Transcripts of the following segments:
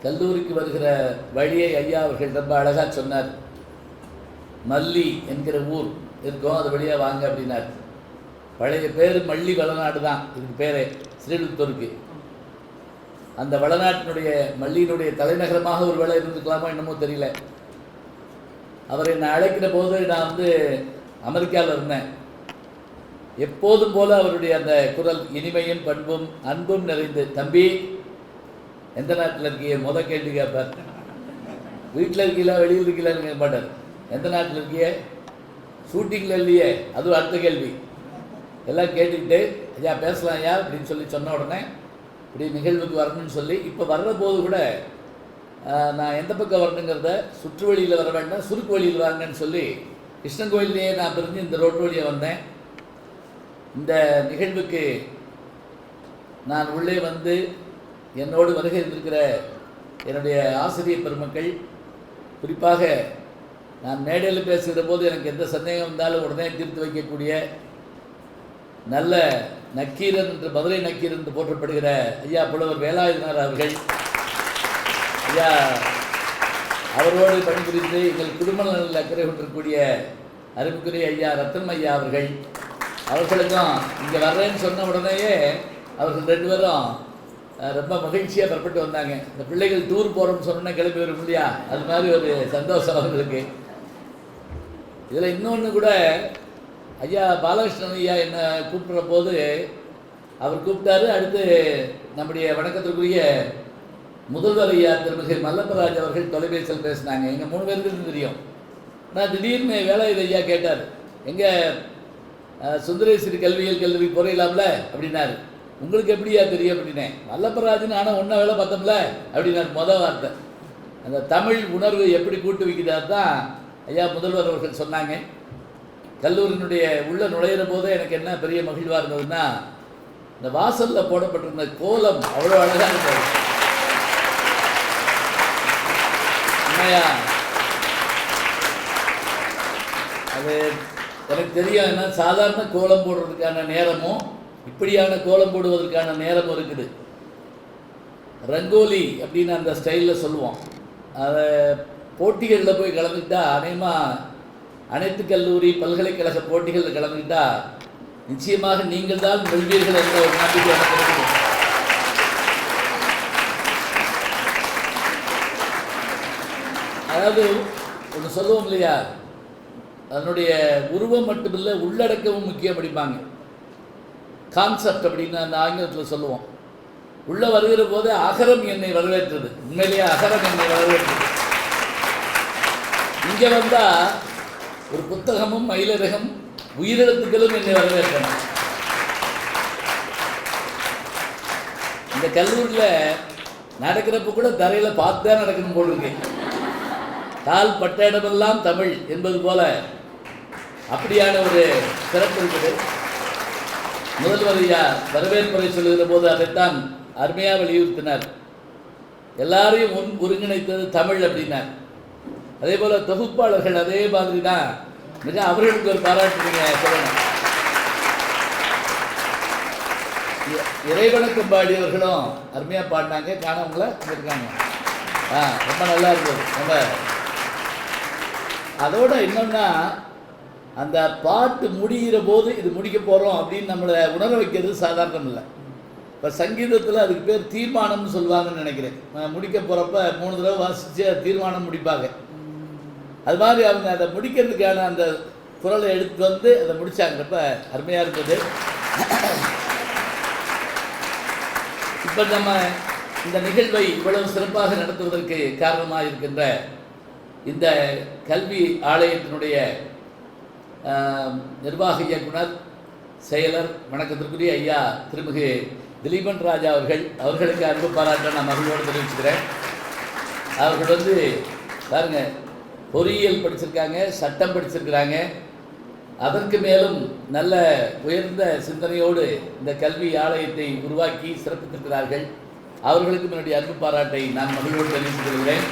கல்லூரிக்கு வருகிற வழியை ஐயா அவர்கள் ரொம்ப அழகாக சொன்னார். மல்லி என்கிற ஊர் இருக்கும், அது வழியாக வாங்க அப்படின்னார். பழைய பேர் மல்லி வளநாடு தான் இதுக்கு பேரே, ஸ்ரீவில்லிபுத்தூருக்கு. அந்த வளநாட்டினுடைய மல்லியினுடைய தலைநகரமாக ஒரு வேலை இருந்துக்கலாமோ என்னமோ தெரியல. அவர் என்னை அழைக்கிற போது நான் அமெரிக்காவில் இருந்தேன். எப்போதும் போல அவருடைய அந்த குரல் இனிமையும் பண்பும் அன்பும் நிறைந்து, தம்பி எந்த நாட்டில் இருக்கிய முத கேள்வி கேட்பார். வீட்டில் இருக்கீங்களா வெளியில் இருக்கீங்களான்னு கேட்க மாட்டார். எந்த நாட்டில் இருக்கிய, ஷூட்டிங்கில் இல்லையே, அதுவும் அடுத்த கேள்வி. எல்லாம் கேட்டுக்கிட்டு ஐயா பேசலாம் ஐயா அப்படின்னு சொன்ன உடனே இப்படி நிகழ்வுக்கு வரணும்னு சொல்லி, இப்போ வர்ற போது கூட நான் எந்த பக்கம் வரணுங்கிறத சுற்று வழியில் வர வேண்டாம், சுருக்கு வழியில் வாங்கன்னு சொல்லி கிருஷ்ணன் கோயிலேயே நான் பிரிஞ்சு இந்த ரோட்டு வழியை வந்தேன். இந்த நிகழ்வுக்கு நான் உள்ளே வந்து என்னோடு வருகை இருந்திருக்கிற என்னுடைய ஆசிரியர் பெருமக்கள், குறிப்பாக நான் மேடையில் பேசுகிற போது எனக்கு எந்த சந்தேகம் இருந்தாலும் உடனே தீர்த்து வைக்கக்கூடிய நல்ல நக்கீரன் என்று, மதுரை நக்கீரன் என்று போற்றப்படுகிற ஐயா புலவர் வேலாயுதனார் அவர்கள், ஐயா அவரோடு பணிபுரிந்து எங்கள் குடும்ப நலனில் அக்கறை கொண்டிருக்கக்கூடிய அறிவுக்குரிய ஐயா ரத்தன் ஐயா அவர்கள், அவர்களுக்கும் இங்கே வர்றேன்னு சொன்ன உடனேயே அவர்கள் ரெண்டு பேரும் ரொம்ப மகிழ்ச்சியாக புறப்பட்டு வந்தாங்க. இந்த பிள்ளைகள் டூர் போகிறோம்னு சொன்னோன்னே கிளம்பி வரும் இல்லையா, அது மாதிரி ஒரு சந்தோஷம் அவர்களுக்கு. இதில் இன்னொன்று கூட, ஐயா பாலகிருஷ்ணன் ஐயா என்னை கூப்பிட்ற போது அவர் கூப்பிட்டாரு. அடுத்து நம்முடைய வணக்கத்திற்குரிய முதல்வர் ஐயா திருமிகு மல்லப்பராஜ் அவர்கள் தொலைபேசியில் பேசினாங்க. எங்கள் 3 பேருக்கு தெரியும். ஆனால் திடீர்னு வேலாயுத ஐயா கேட்டார், எங்கே சுந்தரேஸ்வரி கல்வியியல் கல்லூரி போறீங்களாம்ல அப்படின்னாரு. உங்களுக்கு எப்படியா தெரியும் அப்படின்னேன். மல்லப்பராஜன் ஆனால் ஒன்றா வேலை பார்த்தோம்ல அப்படின்னாரு. மொதல் வார்த்தை அந்த தமிழ் உணர்வு எப்படி கூட்டு வைக்கிறார் தான் ஐயா முதல்வர் அவர்கள் சொன்னாங்க. கல்லூரியினுடைய உள்ள நுழையிற போதே எனக்கு என்ன பெரிய மகிழ்வாக இருந்ததுன்னா, இந்த வாசலில் போடப்பட்டிருந்த கோலம் அவ்வளோ அழகாக இருந்தது. உண்மையா அது எனக்கு தெரியும். என்ன சாதாரண கோலம் போடுறதுக்கான நேரமும் இப்படியான கோலம் போடுவதற்கான நேரமும் இருக்குது. ரங்கோலி அப்படின்னு அந்த ஸ்டைலில் சொல்லுவோம். அதை போட்டிகளில் போய் கலந்துக்கிட்டா, அனைத்து கல்லூரி பல்கலைக்கழக போட்டிகளில் கலந்துக்கிட்டா நிச்சயமாக நீங்கள் தான் வெல்வீர்கள் என்ற ஒரு நம்பிக்கை எனக்கு இருக்குது. அதாவது ஒன்று சொல்லுவோம் இல்லையா, அதனுடைய உருவம் மட்டுமில்லை உள்ளடக்கமும் முக்கியம் படிப்பாங்க. கான்செப்ட் அப்படின்னு அந்த ஆங்கிலத்தில் சொல்லுவோம். உள்ளே வருகிற போது அகரம் என்னை வரவேற்றது. உண்மையிலேயே அகரம் என்னை வரவேற்றது. இங்கே வந்தால் ஒரு புத்தகமும் மயிலரகம் உயிரெழுத்துக்களும் என்னை வரவேற்கணும். இந்த கல்லூரியில் நடக்கிறப்ப கூட தரையில் பார்த்து தான் நடக்கணும் போட்டிருக்கு. கால் பட்ட இடமெல்லாம் தமிழ் என்பது போல அப்படியான ஒரு சிறப்பு இருக்குது. முதல்வர் ஐயா வரவேற்புரை சொல்லுகிற போது அதைத்தான் அருமையாக வலியுறுத்தினார். எல்லாரையும் ஒருங்கிணைத்தது தமிழ் அப்படின்னார். அதே போல தொகுப்பாளர்கள் அதே மாதிரி தான். மிக அவர்களுக்கு ஒரு பாராட்டுறீங்க சொல்லணும். இறைவணக்கம் பாடியவர்களும் அருமையாக பாடினாங்க. காணவங்கள இருக்காங்க. ரொம்ப நல்லா இருந்தது. ரொம்ப அதோட என்னன்னா, அந்த பாட்டு முடிகிற போது இது முடிக்க போகிறோம் அப்படின்னு நம்மளை உணர வைக்கிறது சாதாரணம் இல்லை. இப்போ சங்கீதத்தில் அதுக்கு பேர் தீர்மானம்னு சொல்லுவாங்கன்னு நினைக்கிறேன். முடிக்க போகிறப்ப 3 தடவை வாசித்து தீர்மானம் முடிப்பாங்க. அது மாதிரி அவங்க அதை முடிக்கிறதுக்கான அந்த குரலை எடுத்து வந்து அதை முடித்தாங்கிறப்ப அருமையாக இருந்தது. இப்போ நம்ம இந்த நிகழ்வை இவ்வளவு சிறப்பாக நடத்துவதற்கு காரணமாக இருக்கின்ற இந்த கல்வி ஆலயத்தினுடைய நிர்வாக இயக்குனர், செயலர், வணக்கத்திற்குரிய ஐயா திருமிகு திலீபன் ராஜா அவர்களுக்கு அன்பு பாராட்ட நான் மகிழ்வோடு தெரிவிச்சுக்கிறேன். அவர்கள் பாருங்க, பொறியியல் படிச்சிருக்காங்க, சட்டம் படிச்சிருக்கிறாங்க. அதற்கு மேலும் நல்ல உயர்ந்த சிந்தனையோடு இந்த கல்வி ஆலயத்தை உருவாக்கி சிறப்பித்திருக்கிறார்கள். அவர்களுக்கும் என்னுடைய அன்பு பாராட்டை நான் மகிழ்வோடு தெரிவித்துக் கொள்கிறேன்.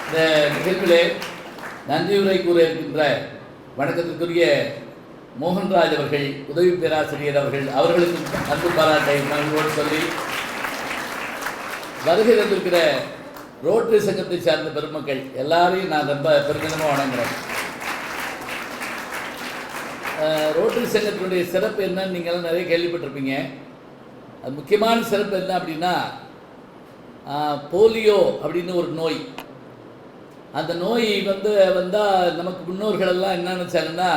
இந்த நிகழ்விலே நன்றியுரை கூற இருக்கின்ற வணக்கத்திற்குரிய மோகன்ராஜ் அவர்கள், உதவி பேராசிரியர் அவர்களுக்கு அன்பு பாராட்டை மகிழ்வோடு சொல்லி, வருகை தந்திருக்கிற ரோட்டரி சங்கத்தை சார்ந்த பெருமக்கள் எல்லாரையும் நான் ரொம்ப பெருமிதமாக வணங்குறேன். ரோட்டரி சங்கத்தினுடைய சிறப்பு என்னன்னு நீங்களாம் நிறைய கேள்விப்பட்டிருப்பீங்க. அது முக்கியமான சிறப்பு என்ன அப்படின்னா, போலியோ அப்படின்னு ஒரு நோய். அந்த நோய் வந்தால் நமக்கு முன்னோர்களெல்லாம் என்ன நினச்சாங்கன்னா,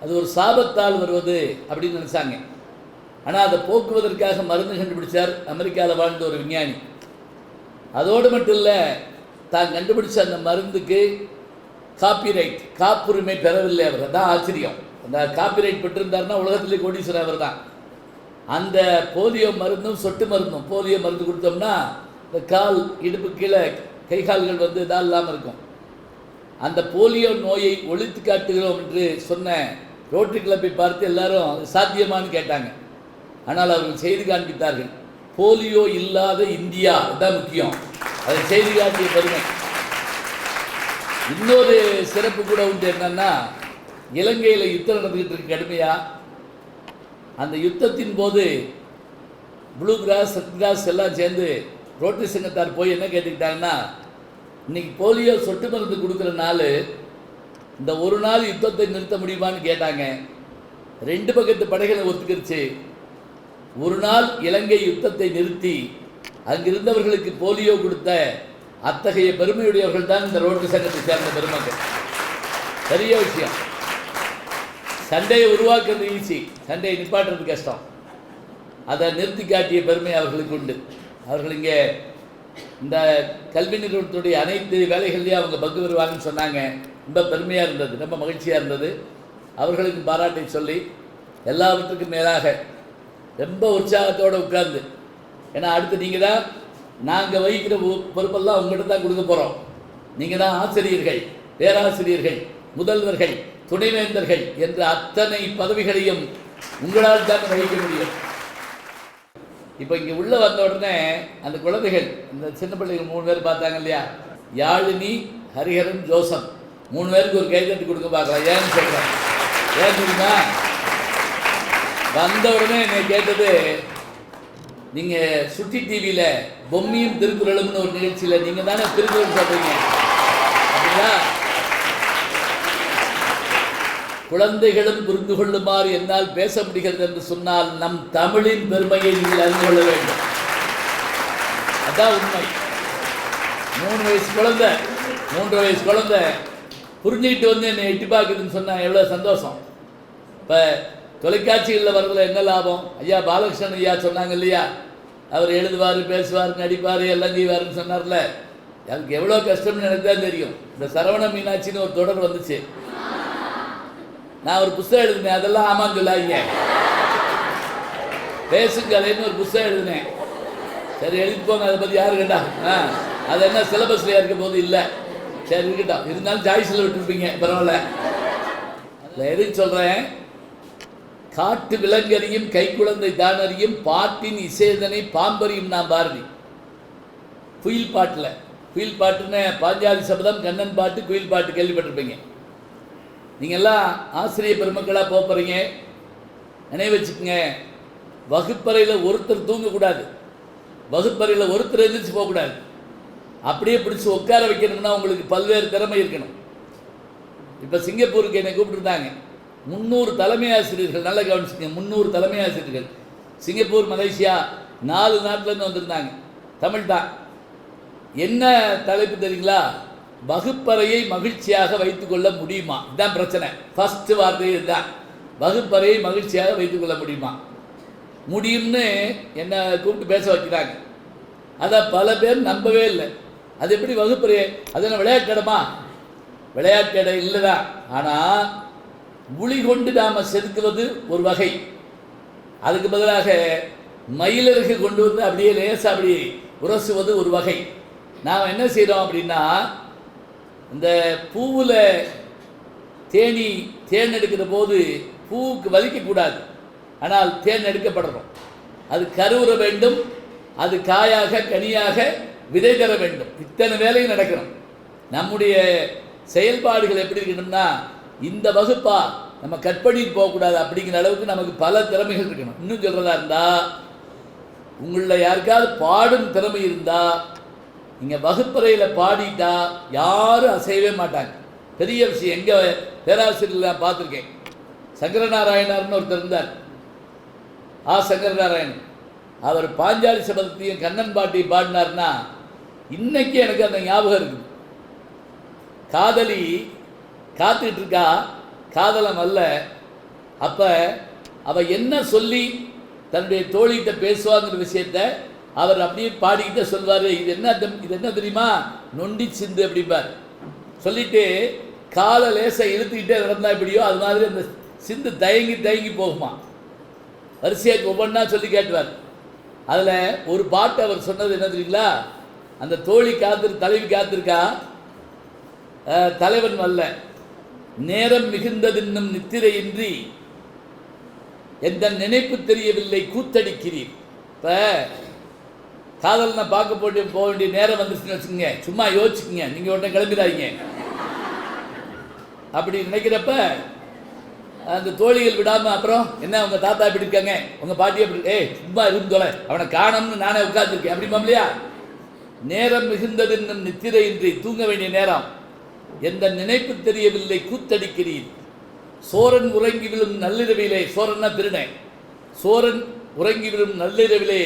அது ஒரு சாபத்தால் வருவது அப்படின்னு நினச்சாங்க. ஆனால் அதை போக்குவதற்காக மருந்து கண்டுபிடிச்சார் அமெரிக்காவில் வாழ்ந்த ஒரு விஞ்ஞானி. அதோடு மட்டும் இல்லை, தான் கண்டுபிடிச்ச அந்த மருந்துக்கு காப்புரிமை பெறவில்லை. அவர் தான் ஆச்சரியம். அந்த காப்பிரைட் பெற்றிருந்தார்னா உலகத்திலே கோடீஸ்வரர் அவர் தான். அந்த போலியோ மருந்தும் சொட்டு மருந்தும், போலியோ மருந்து கொடுத்தோம்னா இந்த கால் இடுப்பு கீழே கை கால்கள் இதாக இல்லாமல் இருக்கும். அந்த போலியோ நோயை ஒழித்து காட்டுகிறோம் என்று சொன்ன ரோட்டரி கிளப்பை பார்த்து எல்லாரும் அது சாத்தியமானு கேட்டாங்க. ஆனால் அவர்கள் செய்து காண்பித்தார்கள். போலியோ இல்லாத இந்தியா தான் முக்கியம். அதை செய்து காட்டிய பெருமை. இன்னொரு சிறப்பு கூட உண்டு. என்னன்னா, இலங்கையில் யுத்தம் நடந்துகிட்டு இருக்கு கடுமையாக. அந்த யுத்தத்தின் போது ப்ளூ கிராஸ், ரெட் கிராஸ் எல்லாம் சேர்ந்து ரோட்டரி சங்கத்தார் போய் என்ன கேட்டுக்கிட்டாங்கன்னா, இன்னைக்கு போலியோ சொட்டு மருந்து கொடுக்குற நாள், இந்த ஒரு நாள் யுத்தத்தை நிறுத்த முடியுமான்னு கேட்டாங்க. 2 பக்கத்து படைகளை ஒத்துக்கிடுச்சு. ஒரு நாள் இலங்கை யுத்தத்தை நிறுத்தி அங்கிருந்தவர்களுக்கு போலியோ கொடுத்த அத்தகைய பெருமையுடையவர்கள் தான் இந்த ரோட்டரி சங்கத்தை சேர்ந்த பெருமக்கள். பெரிய விஷயம். சண்டையை உருவாக்குறது ஈஸி, சண்டையை நிப்பாட்டுறது கஷ்டம். அதை நிறுத்தி காட்டிய பெருமை அவர்களுக்கு உண்டு. அவர்கள் இங்கே இந்த கல்வி நிறுவனத்துடைய அனைத்து வேலைகள்லேயும் அவங்க பங்கு பெறுவாங்கன்னு சொன்னாங்க. ரொம்ப பெருமையாக இருந்தது, ரொம்ப மகிழ்ச்சியாக இருந்தது. அவர்களுக்கு பாராட்டை சொல்லி எல்லாவற்றுக்கும் மேலாக ரொம்ப உற்சாகத்தோடு உட்கார்ந்து, ஏன்னா அடுத்து நீங்கள் தான், நாங்கள் வகிக்கிற பொறுப்பெல்லாம் உங்கள்கிட்ட தான் கொடுக்க போகிறோம். நீங்கள் தான் ஆசிரியர்கள், பேராசிரியர்கள், முதல்வர்கள், துணைவேந்தர்கள் என்ற அத்தனை பதவிகளையும் உங்களால் தான் வகிக்க முடியும். இப்போ இங்கே உள்ளே வந்த உடனே அந்த குழந்தைகள், இந்த சின்ன பிள்ளைகள் 3 பேர் பார்த்தாங்க இல்லையா, யாழினி, ஹரிஹரன், ஜோசப், 3 பேருக்கு ஒரு கைதட்டி கொடுக்க பார்க்கலாம். ஏன்னு சொல்கிறேன், ஏன் தெரியுமா? வந்த உடனே என்னை கேட்டது, நீங்கள் சுட்டி டிவியில் பொம்மியும் திருக்குறளும்னு ஒரு நிகழ்ச்சியில் நீங்கள் தானே திருக்குறள் சொல்கிறீங்க அப்படின்னா, குழந்தைகளும் புரிந்து கொள்ளுமாறு என்னால் பேச முடிகிறது என்று சொன்னால் நம் தமிழின் பெருமையை நீங்கள் அறிந்து கொள்ள வேண்டும். அதான் உண்மை. 3 வயசு குழந்தை, 3 வயசு குழந்தை புரிஞ்சுக்கிட்டு என்னை எட்டி பார்க்குதுன்னு சொன்னால் எவ்வளோ சந்தோஷம். இப்போ தொலைக்காட்சிகளில் வரதில் என்ன லாபம்? ஐயா பாலகிருஷ்ணன் ஐயா சொன்னாங்க இல்லையா, அவர் எழுதுவார், பேசுவார், நடிப்பார், எல்லாம் செய்வார்னு சொன்னார்ல. எனக்கு எவ்வளோ கஷ்டம்னு எனக்கு தான் தெரியும். இந்த சரவண மீனாட்சின்னு ஒரு தொடர் வந்துச்சு. நான் ஒரு புத்தகம் எழுதினேன், அதெல்லாம் ஆமான்னு சொல்லாதீங்க. பேசுங்கதைன்னு ஒரு புத்தகம் எழுதினேன். சரி எழுதிட்டு போங்க, அதை பற்றி யாரு கேட்டா? அது என்ன சிலபஸில் இருக்க போது இல்லை. சரி இருக்கட்டும், இருந்தாலும் சாய்ஸில் விட்டுருப்பீங்க, பரவாயில்ல. இல்லை எதுக்கு சொல்கிறேன், காட்டு விலங்கறியும் கைக்குழந்தை தானறியும் பாட்டின் இசைதனை பாம்பறியும் நான் பாரதி. குயில் பாட்டில், குயில் பாட்டுன்னு பாஞ்சாலி சபதம், கண்ணன் பாட்டு, குயில் பாட்டு கேள்விப்பட்டிருப்பீங்க. நீங்கள்லாம் ஆசிரியர் பெருமக்களாக போகிறீங்க, நினைவு வச்சுக்கோங்க. வகுப்பறையில் ஒருத்தர் தூங்கக்கூடாது, வகுப்பறையில் ஒருத்தர் எழுந்திரிச்சு போகக்கூடாது. அப்படியே பிடிச்சி உட்கார வைக்கணும்னா உங்களுக்கு பல்வேறு திறமை இருக்கணும். இப்போ சிங்கப்பூருக்கு என்னை கூப்பிட்டுருந்தாங்க. 300 தலைமை ஆசிரியர்கள், நல்லா கவனிச்சுங்க, 300 தலைமை ஆசிரியர்கள். சிங்கப்பூர், மலேசியா 4 நாட்டிலேருந்து வந்திருந்தாங்க. தமிழ் தான். என்ன தலைப்பு தெரியுங்களா? வகுப்பறையை மகிழ்ச்சியாக வைத்துக்கொள்ள முடியுமா? இதுதான் பிரச்சனை. ஃபஸ்ட்டு வார்த்தை இதுதான், வகுப்பறையை மகிழ்ச்சியாக வைத்துக்கொள்ள முடியுமா? முடியும்னு என்னை கூப்பிட்டு பேச வைக்கிறாங்க. அதை பல பேர் நம்பவே இல்லை. அது எப்படி வகுப்பறையை? அது என்ன விளையாட்டுடமா? விளையாட்டு இல்லைதான். ஆனால் புளி கொண்டு நாம் செதுக்குவது ஒரு வகை, அதுக்கு பதிலாக மயிலருக்கு கொண்டு வந்து அப்படியே லேசாக அப்படி உரசுவது ஒரு வகை. நாம் என்ன செய்கிறோம் அப்படின்னா, இந்த பூவில் தேன் எடுக்கிற போது பூவுக்கு வலிக்கக்கூடாது, ஆனால் தேன் எடுக்கப்படுறோம். அது கருவுற வேண்டும், அது காயாக கனியாக விதை தர வேண்டும். இத்தனை வேலையும் நடக்கணும். நம்முடைய செயல்பாடுகள் எப்படி இருக்கணும்னா, இந்த வகுப்பா நம்ம கட் பண்ணிட்டு போகக்கூடாது அப்படிங்கிற அளவுக்கு நமக்கு பல திறமைகள் இருக்கணும். இன்னும் சொல்கிறதா இருந்தால், உங்களில் யாருக்காவது பாடும் திறமை இருந்தால் நீங்கள் வகுப்பறையில் பாடிட்டா யாரும் அசையவே மாட்டாங்க. பெரிய விஷயம். எங்கள் பேராசிரியர் நான் பார்த்துருக்கேன். சங்கரநாராயணர்னு ஒருத்தர் இருந்தார். சங்கரநாராயணன். அவர் பாஞ்சாலி சபதத்தையும் கண்ணன் பாட்டையும் பாடினார்னா இன்னைக்கு எனக்கு அந்த ஞாபகம் இருக்குது. காதலி காத்துக்கிட்டு இருக்கா, காதலன் அல்ல. அப்போ அவள் என்ன சொல்லி தன்னுடைய தோழிகிட்ட பேசுவாங்கிற விஷயத்த அவர் அப்படியே பாடிக்கிட்ட சொல்வார். இது என்ன தெரியுமா, நொண்டி சிந்து அப்படிம்பார். சொல்லிட்டு காலை லேசை இழுத்துக்கிட்டே நடந்தா எப்படியோ அது மாதிரி அந்த சிந்து தயங்கி தயங்கி போகுமா. வரிசையாக ஒவ்வொன்றா சொல்லி கேட்டுவார். அதில் ஒரு பாட்டு அவர் சொன்னது என்ன தெரியுங்களா, அந்த தோழி தலைவி காத்திருக்கா, தலைவன் அல்ல, நேரம் மிகுந்ததின்னும் நித்திரையின்றி எந்த நினைப்பு தெரியவில்லை கூத்தடிக்கிறீர். இப்போ காதல் நான் பார்க்க போக வேண்டிய நேரம் வந்துச்சுன்னு வச்சுக்கோங்க, சும்மா யோசிச்சுக்கோங்க, நீங்கள் உடனே கிளம்பிடாதீங்க. அப்படி நினைக்கிறப்ப அந்த தோழிகள் விடாமல் அப்புறம் என்ன உங்கள் தாத்தா எப்படி இருக்காங்க, உங்கள் பாட்டி எப்படி, சும்மா இருந்தோல அவனை காணோம்னு நானே உட்காந்துருக்கேன் அப்படிமா இல்லையா. நேரம் மிகுந்ததுன்னு நித்திரையின்றி தூங்க வேண்டிய நேரம், எந்த நினைப்பு தெரியவில்லை கூத்தடிக்கிறீர். சோரன் உறங்கி விழும் நள்ளிரவிலே, சோரன்னா திருநேன், சோரன் உறங்கி விழும் நள்ளிரவிலே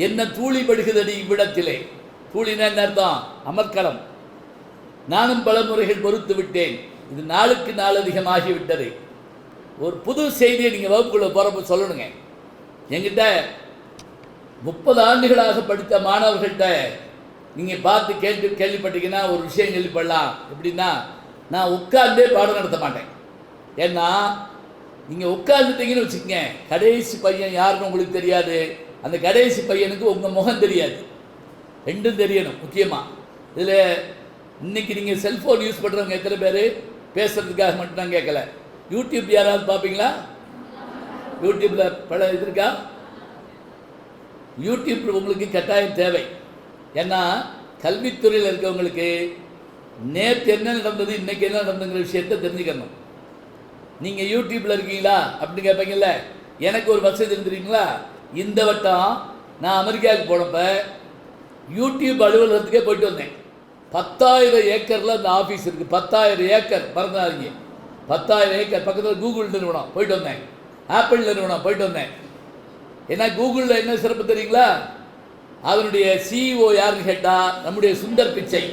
என்ன தூளி படுகுதடி இவ்விடத்திலே. தூளினா என்ன அர்த்தம், அமர்க்களம். நானும் பல முறைகள் பொறுத்து விட்டேன், இது நாளுக்கு நாள் அதிகமாகிவிட்டது. ஒரு புது செய்தியை நீங்கள் வகுப்புக்குள்ள போகிறப்ப சொல்லணுங்க. என்கிட்ட 30 ஆண்டுகளாக படித்த மாணவர்கள்ட்ட நீங்கள் பார்த்து கேள்விப்பட்டீங்கன்னா ஒரு விஷயம் கேள்விப்படலாம். எப்படின்னா, நான் உட்கார்ந்தே பாடம் நடத்த மாட்டேன். ஏன்னா நீங்கள் உட்கார்ந்துட்டீங்கன்னு வச்சுக்கோங்க, கடைசி பையன் யாருன்னு உங்களுக்கு தெரியாது, அந்த கடைசி பையனுக்கு உங்கள் முகம் தெரியாது, ரெண்டும் தெரியணும் முக்கியமாக. இதில் இன்றைக்கி நீங்கள் செல்ஃபோன் யூஸ் பண்ணுறவங்க எத்தனை பேர் பேசுகிறதுக்காக மட்டும் நான் கேட்கல. யூடியூப் யாராவது பார்ப்பீங்களா? யூடியூப்பில் பல இது இருக்கா? யூடியூப் உங்களுக்கு கட்டாயம் தேவை. ஏன்னா கல்வித்துறையில் இருக்கவங்களுக்கு நேற்று என்ன நடந்தது இன்றைக்கி என்ன நடந்ததுங்கிற விஷயத்தை தெரிஞ்சுக்கணும். நீங்கள் யூடியூப்பில் இருக்கீங்களா அப்படின்னு கேட்பீங்கல்ல. எனக்கு ஒரு வசதி தெரிஞ்சுருக்கீங்களா, இந்த வட்டம் நான் அமெரிக்காவுக்கு போனப்போ யூடியூப் அலுவலகத்துக்கே போயிட்டு வந்தேன். 10,000 ஏக்கரில் அந்த ஆஃபீஸ் இருக்குது. 10,000 ஏக்கர் மறந்துடாதீங்க, 10,000 ஏக்கர். பக்கத்தில் கூகுள் நிறுவனம் போயிட்டு வந்தேன், ஆப்பிள் நிறுவனம் போயிட்டு வந்தேன். ஏன்னா கூகுளில் என்ன சிறப்பு தெரியுங்களா, அதனுடைய சிஇஓ யாருன்னு கேட்டால் நம்முடைய சுந்தர் பிச்சை,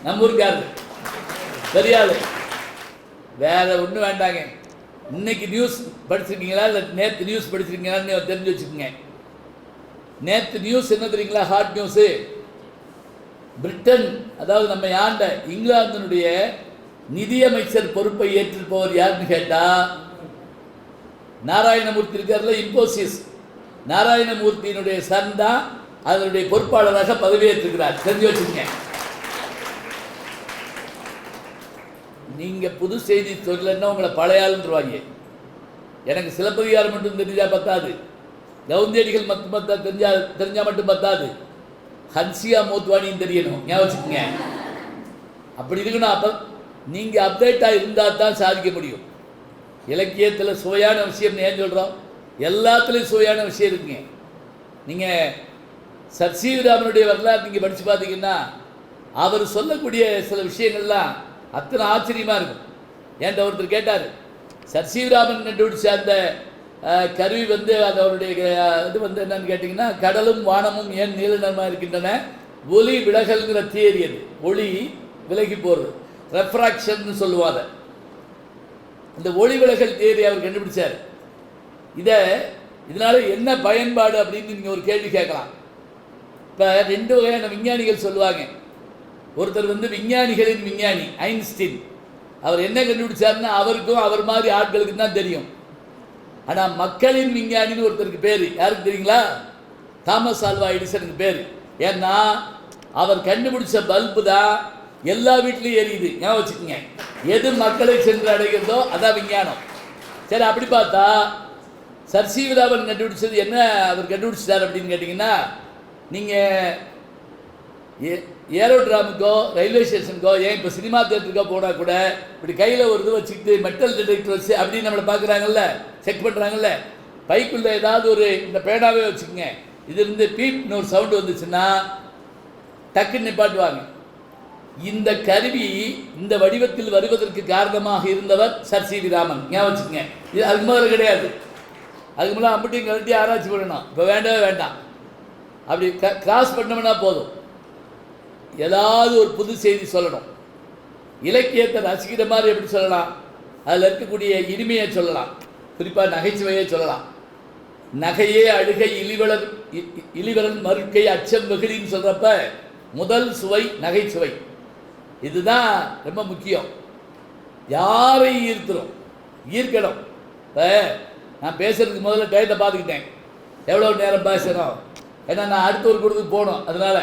நம்ம ஊருக்காரு, பெரியாள். வேறு ஒன்றும் வேண்டாங்க. இன்னைக்கு நியூஸ் படிச்சிருக்கீங்களா இல்லை நேற்று நியூஸ் படிச்சிருக்கீங்களான்னு தெரிஞ்சு வச்சுக்கோங்க. நேற்று நியூஸ் என்ன தெரியுங்களா, ஹாட் நியூஸு. பிரிட்டன், அதாவது நம்ம ஆண்ட இங்கிலாந்தினுடைய நிதியமைச்சர் பொறுப்பை ஏற்றிருப்பவர் யாருன்னு கேட்டால் நாராயணமூர்த்தி இருக்கார்ல, இன்போசிஸ், நாராயணமூர்த்தியினுடைய சன் தான் அதனுடைய பொறுப்பாளராக பதவியேற்றிருக்கிறார். தெரிஞ்சு வச்சுக்கோங்க. நீங்கள் புது செய்தி சொல்லலைன்னா உங்களை பழையாளுன்றுவாங்க. எனக்கு சிலப்பதிகாரம் மட்டும் தெரிஞ்சால் பத்தாது, கவுந்தேடிகள் மட்டும் தெரிஞ்சால் மட்டும் பத்தாது, ஹன்சியா மோத்வானியும் தெரியணும். ஞாபகம் வச்சுக்கோங்க. அப்படி இருக்கணும். அப்போ நீங்கள் அப்டேட்டாக இருந்தால் தான் சாதிக்க முடியும். இலக்கியத்தில் சுவையான விஷயம் ஏன் சொல்கிறோம், எல்லாத்துலேயும் சுவையான விஷயம் இருக்குங்க. நீங்கள் சர் சி வி ராமனுடைய வரலாறு நீங்கள் படித்து பார்த்தீங்கன்னா அவர் சொல்லக்கூடிய சில விஷயங்கள்லாம் அத்தனை ஆச்சரியமாக இருக்கும். என்கிட்ட ஒருத்தர் கேட்டார், சர் சி வி ராமன் கண்டுபிடிச்ச அந்த கருவி அதனுடைய இது என்னன்னு கேட்டிங்கன்னா, கடலும் வானமும் ஏன் நீல நிறமாக இருக்கின்றன, ஒளி விலகல்ங்கிற தியரி. அது ஒளி விலகி போகிறது, ரெஃப்ராக்ஷன் சொல்லுவாங்க. இந்த ஒளி விலகல் தியரி அவர் கண்டுபிடிச்சார். இதனால் என்ன பயன்பாடு அப்படின்னு நீங்கள் ஒரு கேள்வி கேட்கலாம். இப்போ 2 வகையான விஞ்ஞானிகள் சொல்லுவாங்க. ஒருத்தர் விஞ்ஞானிகளின் விஞ்ஞானி ஐன்ஸ்டீன். அவர் என்ன கண்டுபிடிச்சாருன்னா அவருக்கும் அவர் மாதிரி ஆட்களுக்கு தான் தெரியும். ஆனால் மக்களின் விஞ்ஞானின்னு ஒருத்தருக்கு பேர் யாருக்கு தெரியுங்களா, தாமஸ் ஆல்வா எடிசனுக்கு பேர். ஏன்னா அவர் கண்டுபிடிச்ச பல்பு தான் எல்லா வீட்லேயும் எரியுது. ஞாபகம் வச்சுக்கோங்க. எது மக்களை சென்று அடைகிறதோ அதான் விஞ்ஞானம். சரி, அப்படி பார்த்தா சர் சி வி ராமன் கண்டுபிடிச்சது என்ன அவர் கண்டுபிடிச்சார் அப்படின்னு கேட்டிங்கன்னா, நீங்கள் ஏரோட்ராமுக்கோ ரயில்வே ஸ்டேஷனுக்கோ ஏன் இப்போ சினிமா தேட்டருக்கோ போனால் கூட இப்படி கையில் ஒரு இது வச்சுக்கிட்டு மெட்டல் டிடெக்டர் வச்சு அப்படின்னு நம்மளை பார்க்குறாங்கல்ல, செக் பண்ணுறாங்கல்ல, பைக்குள்ளே ஏதாவது ஒரு இந்த பேனாவே வச்சுக்கோங்க, இதிலிருந்து பீப்னு ஒரு சவுண்டு வந்துச்சுன்னா டக்குன்னு நிப்பாட்டுவாங்க. இந்த கருவி இந்த வடிவத்தில் வருவதற்கு காரணமாக இருந்தவர் சர் சி வி ராமன். ஞாபகம் வச்சுக்கோங்க. இது அதுக்கு முதல்ல கிடையாது. அதுக்கு முன்னாடி அம்பட்டியும் கழட்டி ஆராய்ச்சி பண்ணணும். இப்போ வேண்டவே வேண்டாம். அப்படி கிராஸ் பண்ணோம்னா போதும். ஏதாவது ஒரு புது செய்தி சொல்லணும். இலக்கியத்தை ரசிக்கிற மாதிரி எப்படி சொல்லலாம், அதில் இருக்கக்கூடிய இனிமையை சொல்லலாம், குறிப்பாக நகைச்சுவையை சொல்லலாம். நகையே அழுகை இழிவரன் மறுக்கை அச்சம் வெகுளின்னு சொல்கிறப்ப முதல் சுவை நகைச்சுவை. இதுதான் ரொம்ப முக்கியம். யாரை ஈர்க்கணும். இப்போ நான் பேசுறதுக்கு முதல்ல டயத்தை பார்த்துக்கிட்டேன், எவ்வளோ நேரம் பேசணும், ஏன்னா நான் அடுத்த ஒரு கூட்டத்துக்கு போகணும். அதனால்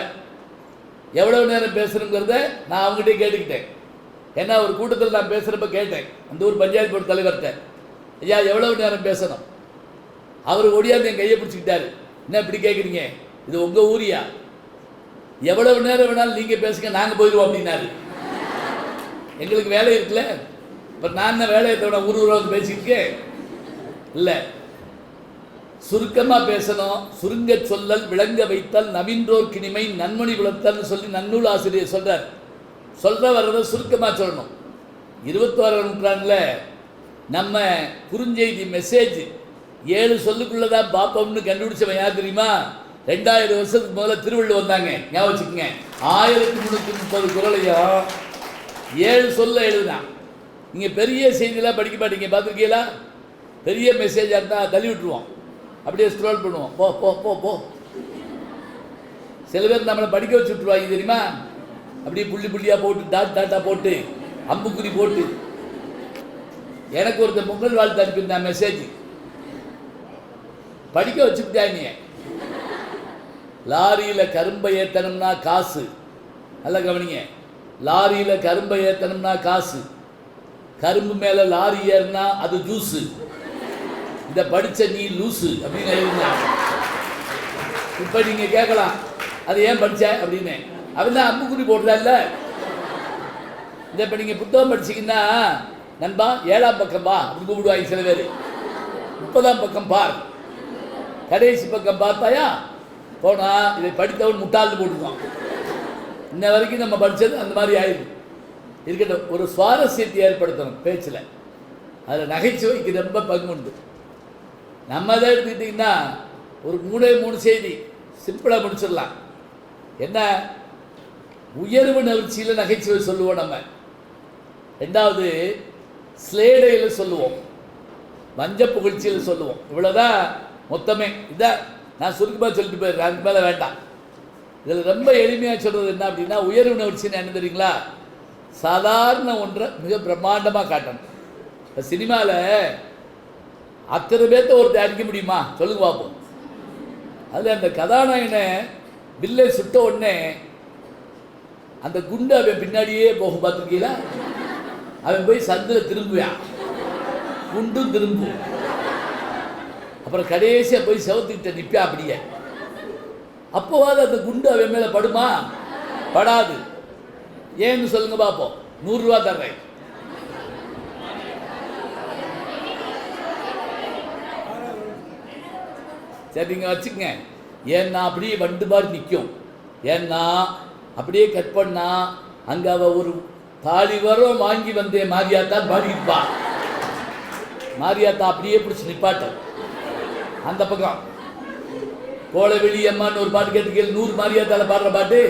எவ்வளோ நேரம் பேசணுங்கிறத நான் அவங்ககிட்டே கேட்டுக்கிட்டேன். ஏன்னா ஒரு கூட்டத்தில் நான் பேசுகிறப்ப கேட்டேன் அந்த ஊர் பஞ்சாயத்து போர்டு தலைவர்கிட்ட, ஐயா எவ்வளோ நேரம் பேசணும்? அவர் ஒடியாந்து என் கையை பிடிச்சிக்கிட்டாரு. என்ன இப்படி கேட்குறீங்க, இது உங்கள் ஊரியா, எவ்வளவு நேரம் வேணாலும் நீங்கள் பேசுங்க, நாங்கள் போயிடுவோம் அப்படின்னாரு. எங்களுக்கு வேலை இருக்குல்ல. இப்போ நான் தான் வேலையை தவிர ஊர் பேசியிருக்கேன் இல்லை. சுருக்கமாக பேசணும். சுருங்க சொல்லல் விளங்க வைத்தல் நவீன்றோர் கிணிமை நன்மணி குலத்தல்னு சொல்லி நன்னூல் ஆசிரியர் சொல்கிறார். சொல்கிற வர்றதை சுருக்கமாக சொல்லணும். 21ஆம் நூற்றாண்டில் நம்ம குறுஞ்செய்தி மெசேஜ் 7 சொல்லுக்குள்ளே தான் பார்ப்போம்னு கண்டுபிடிச்சவன் யார் தெரியுமா? 2000 வருஷத்துக்கு முதல்ல திருவள்ளுவர் வந்தாங்க. ஞாபகம் வச்சுக்கோங்க. 1330 குறளையும் 7 சொல்ல எழுதுதான். நீங்கள் பெரிய செய்தியெல்லாம் படிக்க மாட்டீங்க, பார்த்துருக்கீங்களா? பெரிய மெசேஜாக இருந்தால் தள்ளி விட்டுருவோம், அப்படியே ஸ்க்ரோல் பண்ணுவோம். போ போ போ போ. சில பேர் நம்மளை படிக்க வச்சு விட்ருவாங்க தெரியுமா? அப்படியே புள்ளி புள்ளியாக போட்டு டாட்டா போட்டு அம்புக்குறி போட்டு. எனக்கு ஒருத்தர் பொங்கல் வாழ்த்து அனுப்பியிருந்தேன் மெசேஜ், படிக்க வச்சுக்கிட்டாங்க. லாரியில் கரும்பை ஏற்றணும்னா காசு. நல்லா கவனிங்க. லாரியில் கரும்பை ஏற்றணும்னா காசு, கரும்பு மேலே லாரி ஏறினா அது ஜூஸு. இதை படித்த நீ லூஸு அப்படின்னு எழுதினான். இப்போ நீங்கள் கேட்கலாம் அது ஏன் படித்த அப்படின்னு. அவன் தான் அம்புக்குறி போடுறதில்ல. இதை இப்போ நீங்கள் புத்தகம் படிச்சிங்கன்னா நண்பா 7ஆம் பக்கம் பா அப்படின்னு கூப்பிடுவாங்க சில பேர். 30ஆம் பக்கம் பார், கடைசி பக்கம் பார்த்தாயா போனால் இதை படித்தவன் முட்டாள்னு போட்டுருக்கான். இன்ன வரைக்கும் நம்ம படித்தது அந்த மாதிரி ஆயிடுது. இருக்கட்டும், ஒரு சுவாரஸ்யத்தை ஏற்படுத்தணும் பேச்சில். அதில் நகைச்சுவைக்கு ரொம்ப பங்கு உண்டு. நம்ம தான் எடுத்துக்கிட்டிங்கன்னா ஒரு 3 செய்தி சிம்பிளாக முடிச்சிடலாம். என்ன, உயர்வு நிகழ்ச்சியில் நகைச்சுவை சொல்லுவோம் நம்ம. 2வது ஸ்லேடையில் சொல்லுவோம், வஞ்ச புகழ்ச்சியில் சொல்லுவோம். இவ்வளோதான் மொத்தமே. இதான் நான் சுருக்கமாக சொல்லிட்டு போயிடுறேன், அதுக்கு மேலே வேண்டாம். இதில் ரொம்ப எளிமையாக சொல்கிறது என்ன அப்படின்னா, உயர்வு நிகழ்ச்சின்னு என்ன தெரியுங்களா? சாதாரண ஒன்றை மிக பிரம்மாண்டமாக காட்டணும். இப்போ சினிமாவில் அத்தனை பேர்த்த ஒருத்தர் அடிக்க முடியுமா சொல்லுங்க பார்ப்போம். அதில் அந்த கதாநாயகனை வில்லை சுட்ட உடனே அந்த குண்டு அவன் பின்னாடியே போகும், பார்த்துருக்கீங்களா? அவன் போய் சந்தில் திரும்புவான், குண்டும் திரும்பும். அப்புறம் கடைசியாக போய் செவத்துக்கிட்ட நிற்பான் அப்படியே. அப்போவாது அந்த குண்டு அவன் மேலே படுமா? படாது. ஏன்னு சொல்லுங்க பார்ப்போம். 100 ரூபா தர்றேன். சரி நீங்கள் வச்சுக்கங்க. ஏன்னா அப்படியே வண்டு மாதிரி நிற்கும். ஏன்னா அப்படியே கட் பண்ணா அங்கே அவள் ஒரு தாலி வரும் வாங்கி வந்தேன் மாரியாத்தான் பாடிப்பா. மாரியாத்தா அப்படியே பிடிச்சி நிப்பாட்டம். அந்த பக்கம் கோலவெளி அம்மான்னு ஒரு பாட்டு கேட்டுக்கேள், 100 மாரியாத்தால பாடுற பாட்டு.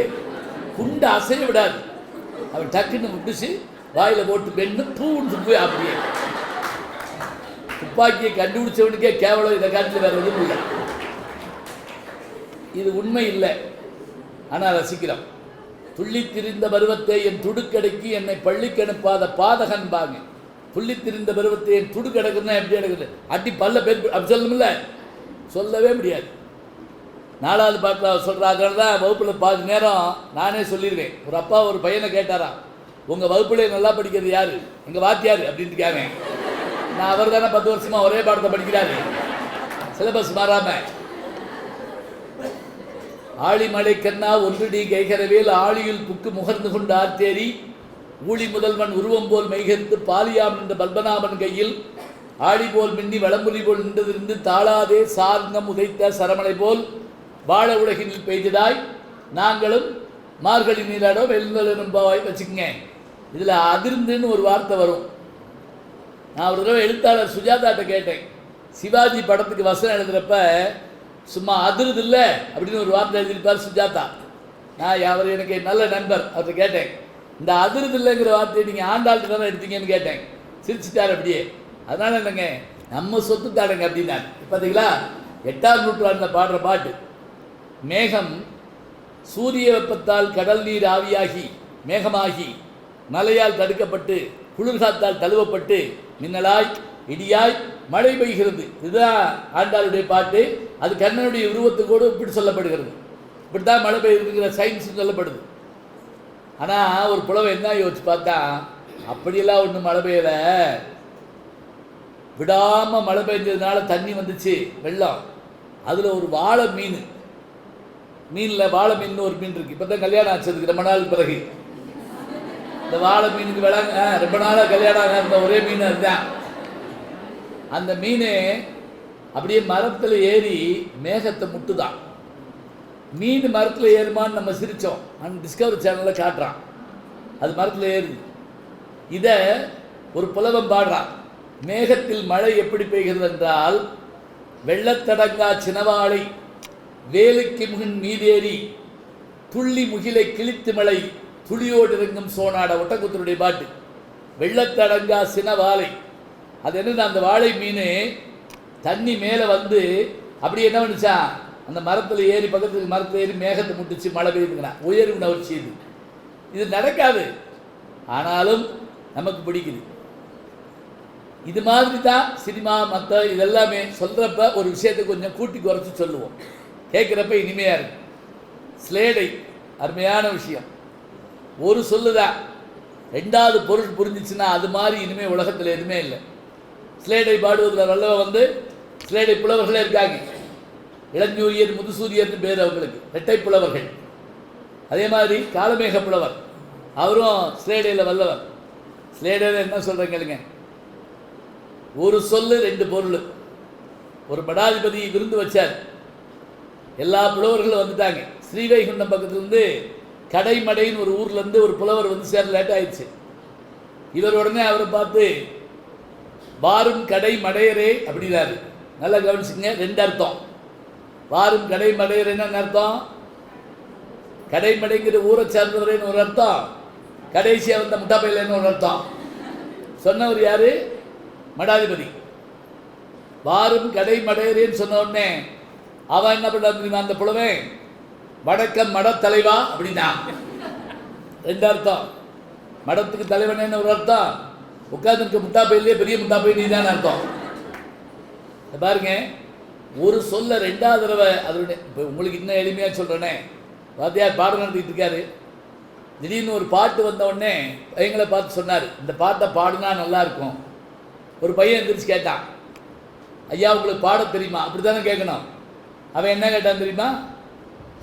குண்டை அசைய விடாது. அவன் டக்குன்னு முடிச்சு வாயில் போட்டு பெண்ணு பூன்னு போய் அப்படியே. துப்பாக்கியை கண்டுபிடிச்சவனுக்கே கேவலம். இதை காட்டில் வேறு எதுவும் இல்லை. இது உண்மை இல்லை, ஆனால் ரசிக்கிறோம். துள்ளித்திரிந்த பருவத்தை என் துடுக்கடைக்கு என்னை பள்ளிக்கு அனுப்பாத பாதகன் பாங்க. துள்ளித்திரிந்த பருவத்தை என் துடுக்கடைக்குன்னா எப்படி எடுக்குது? அடி பல்ல பேர் அப்படி சொல்லணும்ல, சொல்லவே முடியாது. 4வது பாட்டில் சொல்கிறாங்க தான். வகுப்பில் பாதி நேரம் நானே சொல்லிடுவேன். ஒரு அப்பா ஒரு பையனை கேட்டாராம், உங்கள் வகுப்பில் நல்லா படிக்கிறது யார்? எங்கள் வாத்தியார் அப்படின்ட்டு கேட்கேன். நான் அவர் தானே 10 வருஷமாக ஒரே பாடத்தை படிக்கிறாரு, சிலபஸ் மாறாமல். ஆழிமலை கண்ணா ஒன்றுடி கைகரவேல் ஆழியில் புக்கு முகர்ந்து கொண்டு ஆர்த்தேரி ஊழி முதல்வன் உருவம் போல் மெய்கரித்து பாலியாம் நின்ற பல்பநாபன் கையில் ஆழி போல் மின்னி வளம்புலி போல் நின்றதிருந்து தாளாதே சார்ந்தம் உதைத்த சரமலை போல் வாழ உலகினில் பெய்ததாய் நாங்களும் மார்கழி நீராடோ வெள்ளலும் பாவாய் வச்சுக்கோங்க. இதில் அதிர்ந்துன்னு ஒரு வார்த்தை வரும். நான் ஒரு தடவை எழுத்தாளர் சுஜாதாட்ட கேட்டேன், சிவாஜி படத்துக்கு வசனம் எழுதுகிறப்ப சும்மா அதிர்து இல்லை அப்படின்னு ஒரு வார்த்தை எழுதியிருப்பார் சுஜாதா. நான் அவர் எனக்கு நல்ல நண்பர், அவர்கிட்ட கேட்டேன், இந்த அதிர்து இல்லைங்கிற வார்த்தையை நீங்கள் ஆண்டாள்கிட்ட தானே எடுத்தீங்கன்னு கேட்டேன். சிரிச்சிட்டார் அப்படியே. அதனால் இல்லைங்க, நம்ம சொத்து தாடுங்க அப்படின்னாரு. பார்த்தீங்களா, 8ஆம் நூற்றாண்டில் பாடுற பாட்டு. மேகம் சூரிய வெப்பத்தால் கடல் நீர் ஆவியாகி மேகமாகி மலையால் தடுக்கப்பட்டு குளிர்காத்தால் தழுவப்பட்டு மின்னலாய் இடியாய் மழை பெய்கிறது. இதுதான் ஆண்டாளுடைய பாட்டு. அது கண்ணனுடைய உருவத்துக்கோடு இப்படி சொல்லப்படுகிறது. இப்படி தான் மழை பெய்யுதுங்கிற சயின்ஸ் சொல்லப்படுது. ஆனால் ஒரு புலவை என்ன யோசிச்சு பார்த்தா, அப்படியெல்லாம் ஒன்றும் மழை பெய்யலை, விடாமல் மழை பெஞ்சதுனால தண்ணி வந்துச்சு, வெள்ளம். அதில் ஒரு வாழை மீனில் வாழை மீன் ஒரு மீன் இருக்குது. இப்போ தான் கல்யாணம் ஆச்சதுக்கு ரொம்ப நாள் பிறகு இந்த வாழை மீனுக்கு ரொம்ப நாளாக கல்யாணம் இருந்த ஒரே மீன் அதுதான். அந்த மீன் அப்படியே மரத்தில் ஏறி மேகத்தை முட்டுதான். மீன் மரத்தில் ஏறுமான்னு நம்ம சிரித்தோம். அந்த டிஸ்கவரி சேனலில் காட்டுறான், அது மரத்தில் ஏறுது. இதை ஒரு புலவன் பாடுறான். மேகத்தில் மழை எப்படி பெய்கிறது என்றால், வெள்ளத்தடங்கா சினவாளை வேலுக்கு முகின் மீதேறி துள்ளி முகிலை கிழித்து மழை துளியோடு இறங்கும் சோனாட. ஒட்டக்குத்தருடைய பாட்டு. வெள்ளத்தடங்கா சினவாளை, அது என்னன்னா அந்த வாழை மீன் தண்ணி மேலே வந்து அப்படி என்ன பண்ணுச்சா, அந்த மரத்தில் ஏறி பக்கத்துக்கு மரத்தில் ஏறி மேகத்தை முட்டுச்சு, மழை பெய்யுதுங்கண்ணா. உயர்வு நவர்ச்சி இது நடக்காது, ஆனாலும் நமக்கு பிடிக்குது. இது மாதிரி தான் சினிமா மற்ற இதெல்லாமே சொல்கிறப்ப ஒரு விஷயத்தை கொஞ்சம் கூட்டி குறைச்சி சொல்லுவோம், கேட்குறப்ப இனிமையாக இருக்கு. ஸ்லேடை அருமையான விஷயம். ஒரு சொல்லுதான், 2வது பொருள் புரிஞ்சிச்சுன்னா அது மாதிரி இனிமேல் உலகத்தில் எதுவுமே இல்லை. ஸ்லேடை பாடுவதில் வல்லவ வந்து ஸ்லேடை புலவர்களே இருக்காங்க. இளஞ்சூரியர் முதுசூரியர்னு பேர் அவங்களுக்கு, இரட்டை புலவர்கள். அதே மாதிரி காலமேக புலவர், அவரும் ஸ்லேடையில் வல்லவர். ஸ்லேடையில் என்ன சொல்கிறேன் கேளுங்க. ஒரு சொல்லு 2 பொருள். ஒரு மடாதிபதி விருந்து வச்சார், எல்லா புலவர்களும் வந்துட்டாங்க. ஸ்ரீவைகுண்டம் பக்கத்துலேருந்து கடைமடைன்னு ஒரு ஊர்லேருந்து ஒரு புலவர் வந்து சேர லேட் ஆயிடுச்சு. இவர் உடனே அவரை பார்த்து வாரும் கடை மடையரே அப்படின்னாரு. நல்லா கவனிச்சுங்க, 2 அர்த்தம். வாரும் கடை மடையரேன்னு அர்த்தம், கடைமடைங்கிற ஊரை சேர்ந்தவரேன்னு ஒரு அர்த்தம், கடைசியாக வந்த முட்டாப்பையிலன்னு ஒரு அர்த்தம். சொன்னவர் யாரு? மடாதிபதி. வாரும் கடை மடையரேன்னு சொன்ன உடனே அவன் என்ன பண்ண தெரியுமா, அந்த புலவன், வடக்கம் மடத்தலைவா அப்படின்னா 2 அர்த்தம். மடத்துக்கு தலைவனேன்னு ஒரு அர்த்தம், உட்காந்துருக்க முட்டாப்பையிலே பெரிய முட்டாப்பை நீ தான் அர்த்தம். பாருங்க, ஒரு சொல்ல 2வது தடவை அதனுடைய. இப்போ உங்களுக்கு இன்னும் எளிமையாக சொல்கிறேனே, வாத்தியார் பாடம் நடத்திட்டு இருக்காரு, திடீர்னு ஒரு பாட்டு வந்த உடனே பையங்களை பார்த்து சொன்னார், இந்த பாட்டை பாடுனா நல்லா இருக்கும். ஒரு பையன் எந்திரிச்சு கேட்டான், ஐயா உங்களுக்கு பாட தெரியுமா? அப்படி தானே கேட்கணும். அவன் என்ன கேட்டான் தெரியுமா?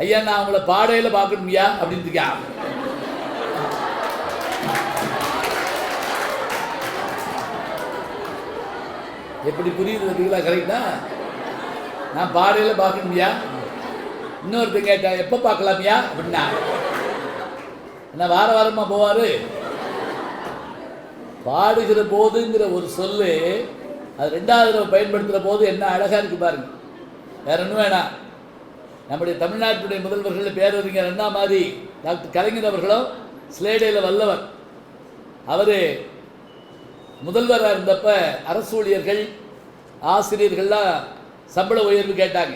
ஐயா நான் அவங்கள பாடையில் பார்க்கணும்யா அப்படின்னு இருக்கான். எப்படி புரியுது பார்த்தீங்களா? கரெக்டா? நான் பாடையில் பார்க்கணும்யா. இன்னொருத்தர் கேட்டான், எப்போ பார்க்கலாம்யா அப்படின்னா. என்ன வார வாரமாக போவார்? பாடுகிற போதுங்கிற ஒரு சொல்லு அது 2வது தடவை பயன்படுத்துகிற போது என்ன அழகாக இருக்குது பாருங்க. வேற ஒன்றும் வேணாம். நம்முடைய தமிழ்நாட்டுடைய முதல்வர்கள் பேரறிஞர் அண்ணா மாதிரி டாக்டர் கலைஞர் அவர்களும் ஸ்லேடையில் வல்லவர். அவர் முதல்வராக இருந்தப்ப அரசு ஊழியர்கள் ஆசிரியர்கள்லாம் சம்பள உயர்வு கேட்டாங்க.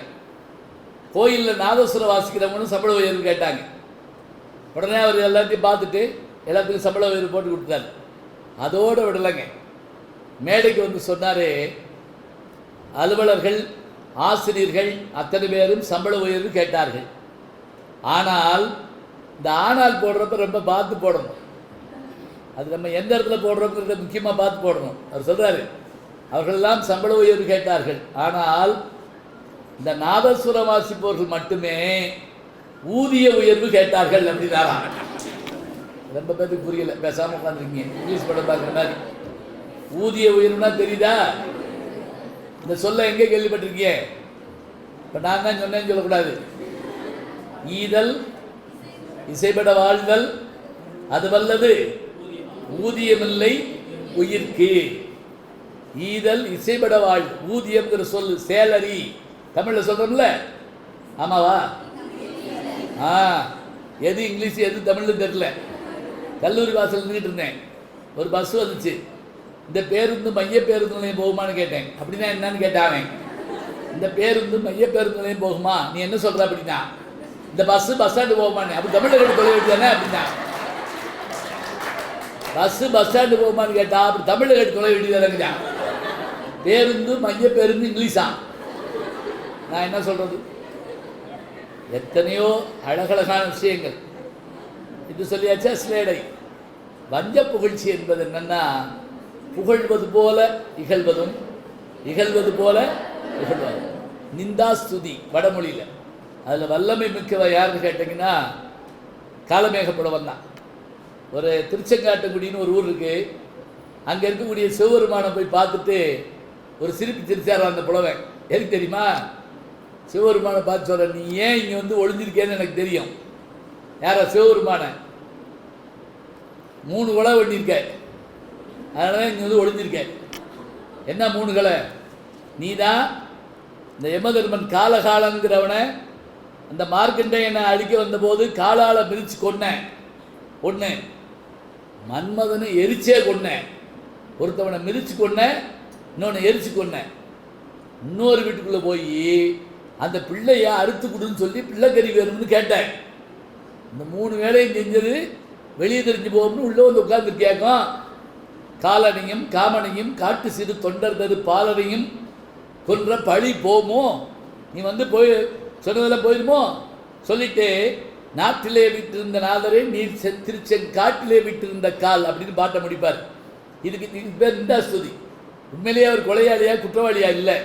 கோயிலில் நாதஸ்வரம் வாசிக்கிறவங்களும் சம்பள உயர்வு கேட்டாங்க. உடனே அவர் எல்லாத்தையும் பார்த்துட்டு எல்லாத்துக்கும் சம்பள உயர்வு போட்டு கொடுத்தாரு. அதோடு விடலைங்க, மேடைக்கு வந்து சொன்னார், அலுவலர்கள் ஆசிரியர்கள் அத்தனை பேரும் சம்பள உயர்வு கேட்டார்கள். ஆனால் இந்த ஆனால் போடுறப்ப ரொம்ப பார்த்து போடணும். அது நம்ம எந்த இடத்துல போடுறோங்கிறத முக்கியமாக பார்த்து போடணும். அவர் சொல்கிறாரு, அவர்களெல்லாம் சம்பள உயர்வு கேட்டார்கள், ஆனால் இந்த நாதஸ்வரம் வாசிப்பவர்கள் மட்டுமே ஊதிய உயர்வு கேட்டார்கள் அப்படின்னாரா. ரொம்ப பேருக்கு புரியல, பேசாமல் உட்காந்துருக்கீங்க. இங்கிலீஷ் படம் பார்க்குற மாதிரி. ஊதிய உயர்வுனா தெரியுதா? இந்த சொல்ல எங்கே கேள்விப்பட்டிருக்கீங்க? இப்போ நான் தான் சொன்னேன்னு சொல்லக்கூடாது. ஈதல் இசைபட வாழ்தல் அது வல்லது ஊதியமில்லை உயிர்க்கு. ஈதல் இசைபட வாழ் ஊதியம்ங்கிற சொல் சேலரி தமிழில் சொல்கிறோம்ல, ஆமாவா? எது இங்கிலீஷ் எது தமிழ்னு தெரியல. கல்லூரி வாசல் நின்றுட்டு இருந்தேன், ஒரு பஸ் வந்துச்சு. இந்த பேருந்து மைய பேருந்து நிலையம் போகுமான்னு கேட்டேன். அப்படின்னா என்னன்னு கேட்டாங்க. இந்த பேருந்து மைய பேருந்து நிலையம் போகுமா, நீ என்ன சொல்கிற அப்படின்னா, இந்த பஸ் ஸ்டாண்டு போகுமான்னு. அப்படி தமிழில் கேட்டு தொலை வேண்டியதானே அப்படின்னா, பஸ் ஸ்டாண்டு போகுமான்னு கேட்டா அப்படி தமிழில் கேட்டு தொலை வேண்டியதானே. பேருந்து மைய பேருந்து இங்கிலீஷா, நான் என்ன சொல்கிறது? எத்தனையோ அழகழகான விஷயங்கள் இது சொல்லியாச்சா. ஸ்லேடை வஞ்ச புகழ்ச்சி என்பது என்னன்னா, புகழ்வது போல இகழ்வதும் இகழ்வது போல புகழ்வதும். நிந்தாஸ்துதி வடமொழியில். அதில் வல்லமை மிக்கவ யாருன்னு கேட்டிங்கன்னா காலமேக புலவன் தான். ஒரு திருச்செங்காட்டுக்குடின்னு ஒரு ஊர் இருக்குது. அங்கே இருக்கக்கூடிய சிவபெருமானை போய் பார்த்துட்டு ஒரு சிரிப்பு சிரிச்சார் அந்த புலவன். எதுக்கு தெரியுமா? சிவபெருமானை பார்த்து சொல்கிறேன், நீ ஏன் இங்கே வந்து ஒளிஞ்சிருக்கேன்னு எனக்கு தெரியும். யாரா? சிவபெருமானை 3 கொலை பண்ணியிருக்க, அதனால இங்கே வந்து ஒளிஞ்சிருக்க. என்ன 3 கொலை? நீ தான் இந்த யமதர்மன் காலகாலங்கிறவனை அந்த மார்க்கண்டேயனை அழிக்க வந்தபோது காலால் மிதித்து கொன்ன ஒன்று, மன்மதனை எரிச்சே கொன்ன, ஒருத்தவனை மிதித்து கொன்ன, இன்னொன்று எரிச்சு கொன்ன. இன்னொரு வீட்டுக்குள்ளே போய் அந்த பிள்ளைய அறுத்து கொடுன்னு சொல்லி பிள்ளைக்கறி வேணும்னு கேட்டேன். இந்த 3 வேலையும் செஞ்சது வெளியே தெரிஞ்சு போகும்னு உள்ளே வந்து உட்கார்ந்து கேட்கும். காலனையும் காமனையும் காட்டு சிறு தொண்டர் தரு பாலனையும் கொன்ற பழி போமோ, நீ வந்து போய் சொன்னதெல்லாம் போயிடுமோ சொல்லிட்டு, நாட்டிலே விட்டிருந்த நாதரே நீர் திருச்செங்காட்டிலே விட்டிருந்த கால் அப்படின்னு பாட்டை முடிப்பார். இதுக்கு பேர் நிந்தாஸ்துதி. உண்மையிலேயே அவர் கொலையாளியா குற்றவாளியா இல்லை,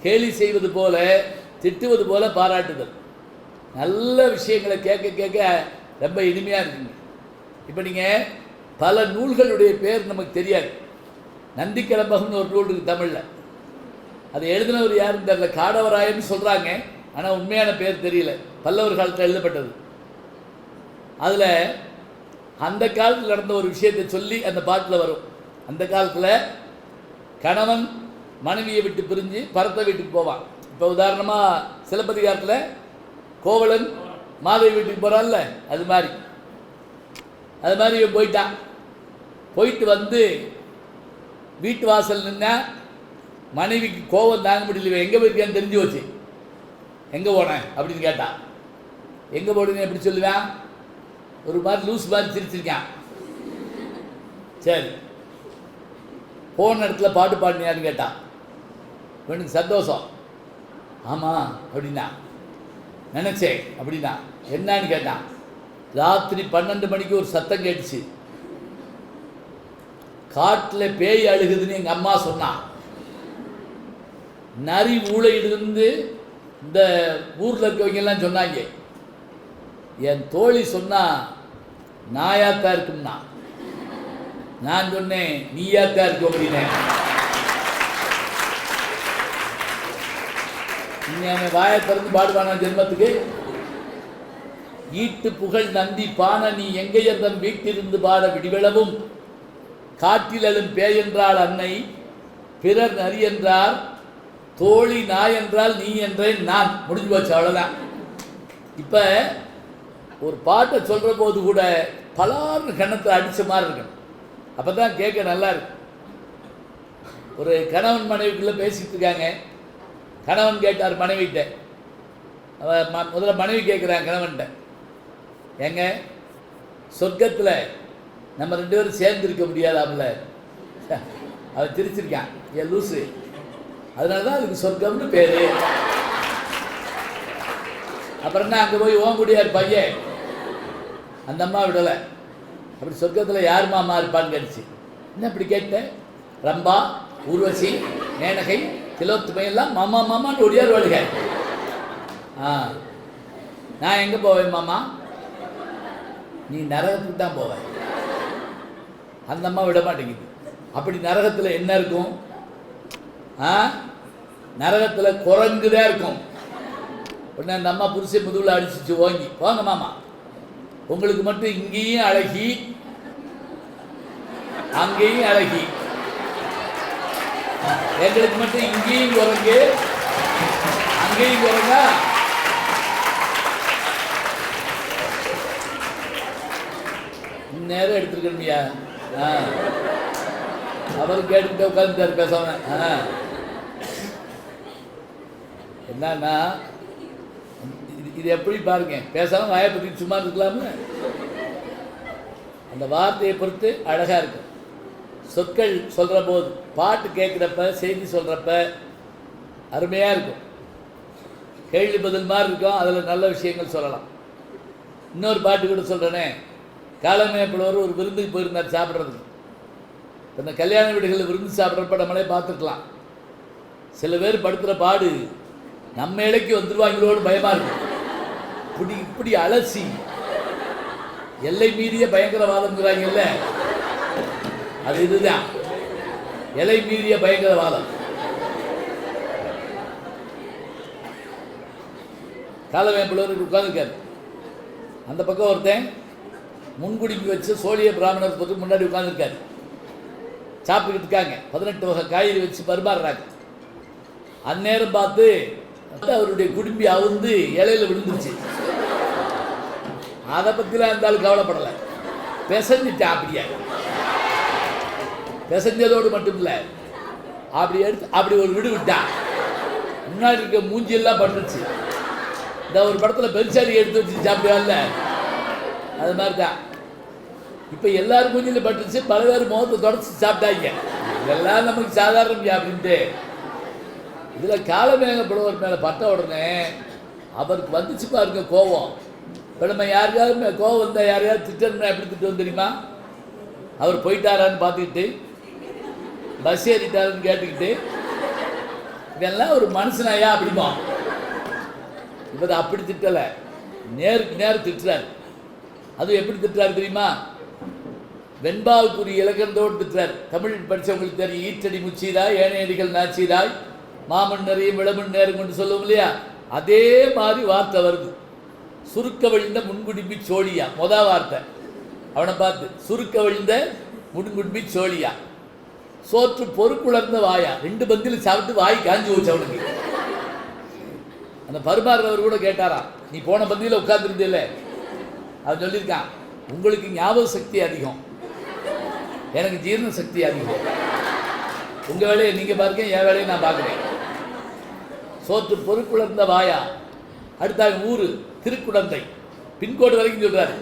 கேலி செய்வது போல திட்டுவது போல பாராட்டுதல். நல்ல விஷயங்களை கேட்க கேட்க ரொம்ப இனிமையாக இருக்குங்க. இப்போ நீங்கள் பல நூல்களுடைய பேர் நமக்கு தெரியாது. நந்திக்கடம்பகம்னு ஒரு நூல் இருக்குது தமிழில். அதை எழுதினவர் யாருன்னு தெரியல, காடவராயன்னு சொல்கிறாங்க, ஆனால் உண்மையான பேர் தெரியல. பல்லவர் காலத்தில் எழுதப்பட்டது. அதில் அந்த காலத்தில் நடந்த ஒரு விஷயத்தை சொல்லி அந்த பாட்டில் வரும். அந்த காலத்தில் கணவன் மனைவியை விட்டு பிரிஞ்சு பரத்த வீட்டுக்கு போவான். இப்போ உதாரணமாக சிலப்பதிகாரத்தில் கோவலன் மாதவி வீட்டுக்கு போகிறான்ல, அது மாதிரி இவன் போயிட்டான். போயிட்டு வந்து வீட்டு வாசல் நின்னா மனைவிக்கு கோவம் தாங்க முடியல. எங்கே போயிருக்கான்னு தெரிஞ்சு வச்சு, எங்கே போனேன் அப்படின்னு கேட்டான். எங்கே போடுங்க எப்படி சொல்லுவேன்? ஒரு மாதிரி லூஸ் மாதிரி சிரிச்சிருக்கான். சரி, போன இடத்துல பாட்டு பாடினியான்னு கேட்டான். இவனுக்கு சந்தோஷம். ஆமாம் அப்படின்னா, நினச்சேன் அப்படின்னா. என்னான்னு கேட்டான். ராத்திரி 12 மணிக்கு ஒரு சத்தம் கேட்டுச்சு. காட்டில் பேய் அழுகுதுன்னு எங்கள் அம்மா சொன்னான். நரி ஊழையிலிருந்து இந்த ஊரில் இருக்கவங்கெல்லாம் சொன்னாங்க. என் தோழி சொன்னா நாயாத்தான் இருக்கும்னா, நான் சொன்னேன் நீயாத்தான் இருக்கும் அப்படின்னேன். அவன் வாயை திறந்து பாடுவானா ஜென்மத்துக்கு. ஈட்டு புகழ் நந்தி பான நீ எங்கையர்தன் வீட்டிலிருந்து பாட விடிவெளவும், காட்டிலும் பேய் என்றால் அன்னை, பிறர் நரி என்றார், தோழி நாய் என்றால் நீ என்றேன் நான். முடிஞ்சு போச்சு, அவ்வளோதான். இப்போ ஒரு பாட்டை சொல்கிற போது கூட பலாறு கணத்தை அடித்த மாதிரி இருக்கணும். அப்போ தான் கேட்க நல்லா இருக்கு. ஒரு கணவன் மனைவிக்குள்ளே பேசிகிட்டு இருக்காங்க. கணவன் கேட்டார் மனைவிட்ட. முதல்ல மனைவி கேட்குறாங்க கணவன்கிட்ட, ஏங்க சொர்க்கத்தில் நம்ம 2 பேரும் சேர்ந்துருக்க முடியாதாம்ல? அவன் திரிச்சிருக்கான், ஏன் லூசு, அதனால தான் அதுக்கு சொர்க்கம்னு பேர். அப்புறம் என்ன, அங்கே போய் ஓங்குடியார் பையன் அந்த அம்மா விடலை. அப்படி சொர்க்கத்தில் யார் மாமா இருப்பான்னு கேட்டுச்சு. என்ன இப்படி கேட்டேன்? ரம்பா, ஊர்வசி, மேனகை, திலோத்துமை எல்லாம் மாமா மாமான்னு ஒடியார் வாழ்க. நான் எங்கே போவேன் மாமா? நீ நரகத்துக்கு தான் போவேன். அந்த அம்மா விட மாட்டேங்குது. அப்படி நரகத்தில் என்ன இருக்கும்? நரகத்தில் குரங்கு தான் இருக்கும். உடனே அந்த அம்மா புருஷன் முதுகில் அடிச்சிச்சு ஓங்கி, போங்க மாமா, உங்களுக்கு மட்டும் இங்கேயும் அழகி அங்கேயும் அழகி, எங்களுக்கு மட்டும் இங்கேயும் குரங்கு அங்கேயும் குரங்கா. நேரம் எடுத்துருக்கணுமியா. அவர் கேட்டுக்கிட்ட உட்காந்துட்டார் பேசாம. என்னன்னா இது எப்படி பாருங்க, பேசாம வாயை பற்றி சும்மா இருக்கலாம்னு. அந்த வார்த்தையை பொறுத்து அழகா இருக்கும். சொற்கள் சொல்கிற போது, பாட்டு கேட்குறப்ப, செய்தி சொல்கிறப்ப அருமையாக இருக்கும். கேள்வி பதில் மாதிரி இருக்கும், அதில் நல்ல விஷயங்கள் சொல்லலாம். இன்னொரு பாட்டு கூட சொல்கிறேனே, காலமேப்புலவர் ஒரு விருந்துக்கு போயிருந்தார் சாப்பிட்றதுக்கு. இந்த கல்யாண வீடுகளில் விருந்து சாப்பிட்றப்ப நம்மளே பார்த்துருக்கலாம். சில பேர் படுத்துகிற பாடு நம்ம இலைக்கு வந்துடுவாங்களோடு பயமாக இருக்கும். இப்படி அலசி எல்லை மீறிய பயங்கரவாதம்ங்கிறாங்கல்ல, அது இதுதான், எல்லை மீறிய பயங்கரவாதம். காலமேப்புலவர் உட்காந்துருக்காரு. அந்த பக்கம் ஒருத்தன் முன்குடிக்கு வச்சு சோழிய பிராமணர் பக்கம் முன்னாடி உட்காந்துருக்காரு. சாப்பிட்டுக்கிட்டு இருக்காங்க. 18 வகை காய்கறி வச்சு பரிமாறுறாங்க. அந்நேரம் பார்த்து அவருடைய குடும்பி அவுந்து இலையில விழுந்துருச்சு. அதை பற்றிலாம் இருந்தாலும் கவலைப்படலை, பிசைஞ்சிட்டான். அப்படியே பிசைஞ்சதோடு மட்டும் இல்லை, அப்படி எடுத்து அப்படி ஒரு விடு விட்டான். முன்னாடி இருக்க மூஞ்சியெல்லாம் பட்டுருச்சு. இந்த ஒரு படத்தில் பெருசாடி எடுத்து வச்சு சாப்பிடுவான்ல, அது மாதிரி தான். இப்போ எல்லாரும் மூஞ்சியில் பட்டுருச்சு, பல பேர் முகத்தை தொடச்சி சாப்பிட்டாங்க. இதெல்லாம் நமக்கு சாதாரணம் அப்படின்ட்டு. இதில் காலமேக புலவர் மேலே பட்ட உடனே அவருக்கு வந்துச்சு பாருங்க கோவம். இப்போ நம்ம யாருக்காவது கோவம் வந்தால் யாரையாவது திட்டணும்னா எப்படி திட்டம் தெரியுமா? அவர் போயிட்டாரான்னு பார்த்துக்கிட்டு, பஸ் ஏறிட்டாருன்னு கேட்டுக்கிட்டு, இதெல்லாம் ஒரு மனுஷனாயா அப்படிமா. இப்போ அப்படி திட்டலை, நேருக்கு நேரம் திட்டுறாரு. அதுவும் எப்படி திட்டுறாரு தெரியுமா? வெண்பாவுக்குரிய இலக்கணத்தோடு திட்டுறார். தமிழ் படித்தவங்களுக்கு தெரியும். ஈற்றடி முச்சீராய் ஏனையடிகள் நாச்சீராய் மாமன் நிறையும் விளமன் நேரம் கொண்டு சொல்லுவோம் இல்லையா, அதே மாதிரி வார்த்தை வருது. சுருக்க வழிந்த முன்குடும்பி சோழியா, மொதல் வார்த்தை அவனை பார்த்து, சுருக்க வழிந்த முன்குடும்பி சோழியா. சோற்று பொறுக்குளர்ந்த வாயா, 2 பந்தியில் சாப்பிட்டு வாய் காஞ்சி போச்சு அவனுக்கு. அந்த பரிமாறுறவர் கூட கேட்டாராம், நீ போன பந்தியில் உட்கார்ந்துருந்தில்ல, அவன் சொல்லியிருக்கான், உங்களுக்கு ஞாபக சக்தி அதிகம், எனக்கு ஜீரண சக்தி அதிகம். உங்கள் வேலையை நீங்கள் பாருங்க, என் வேலையை நான் பார்க்குறேன். சோற்று பொறுக்குளர்ந்த வாயா. அடுத்தாங்க ஊர் திருக்குடந்தை, பின்கோடு வரைக்கும் சொல்கிறாரு.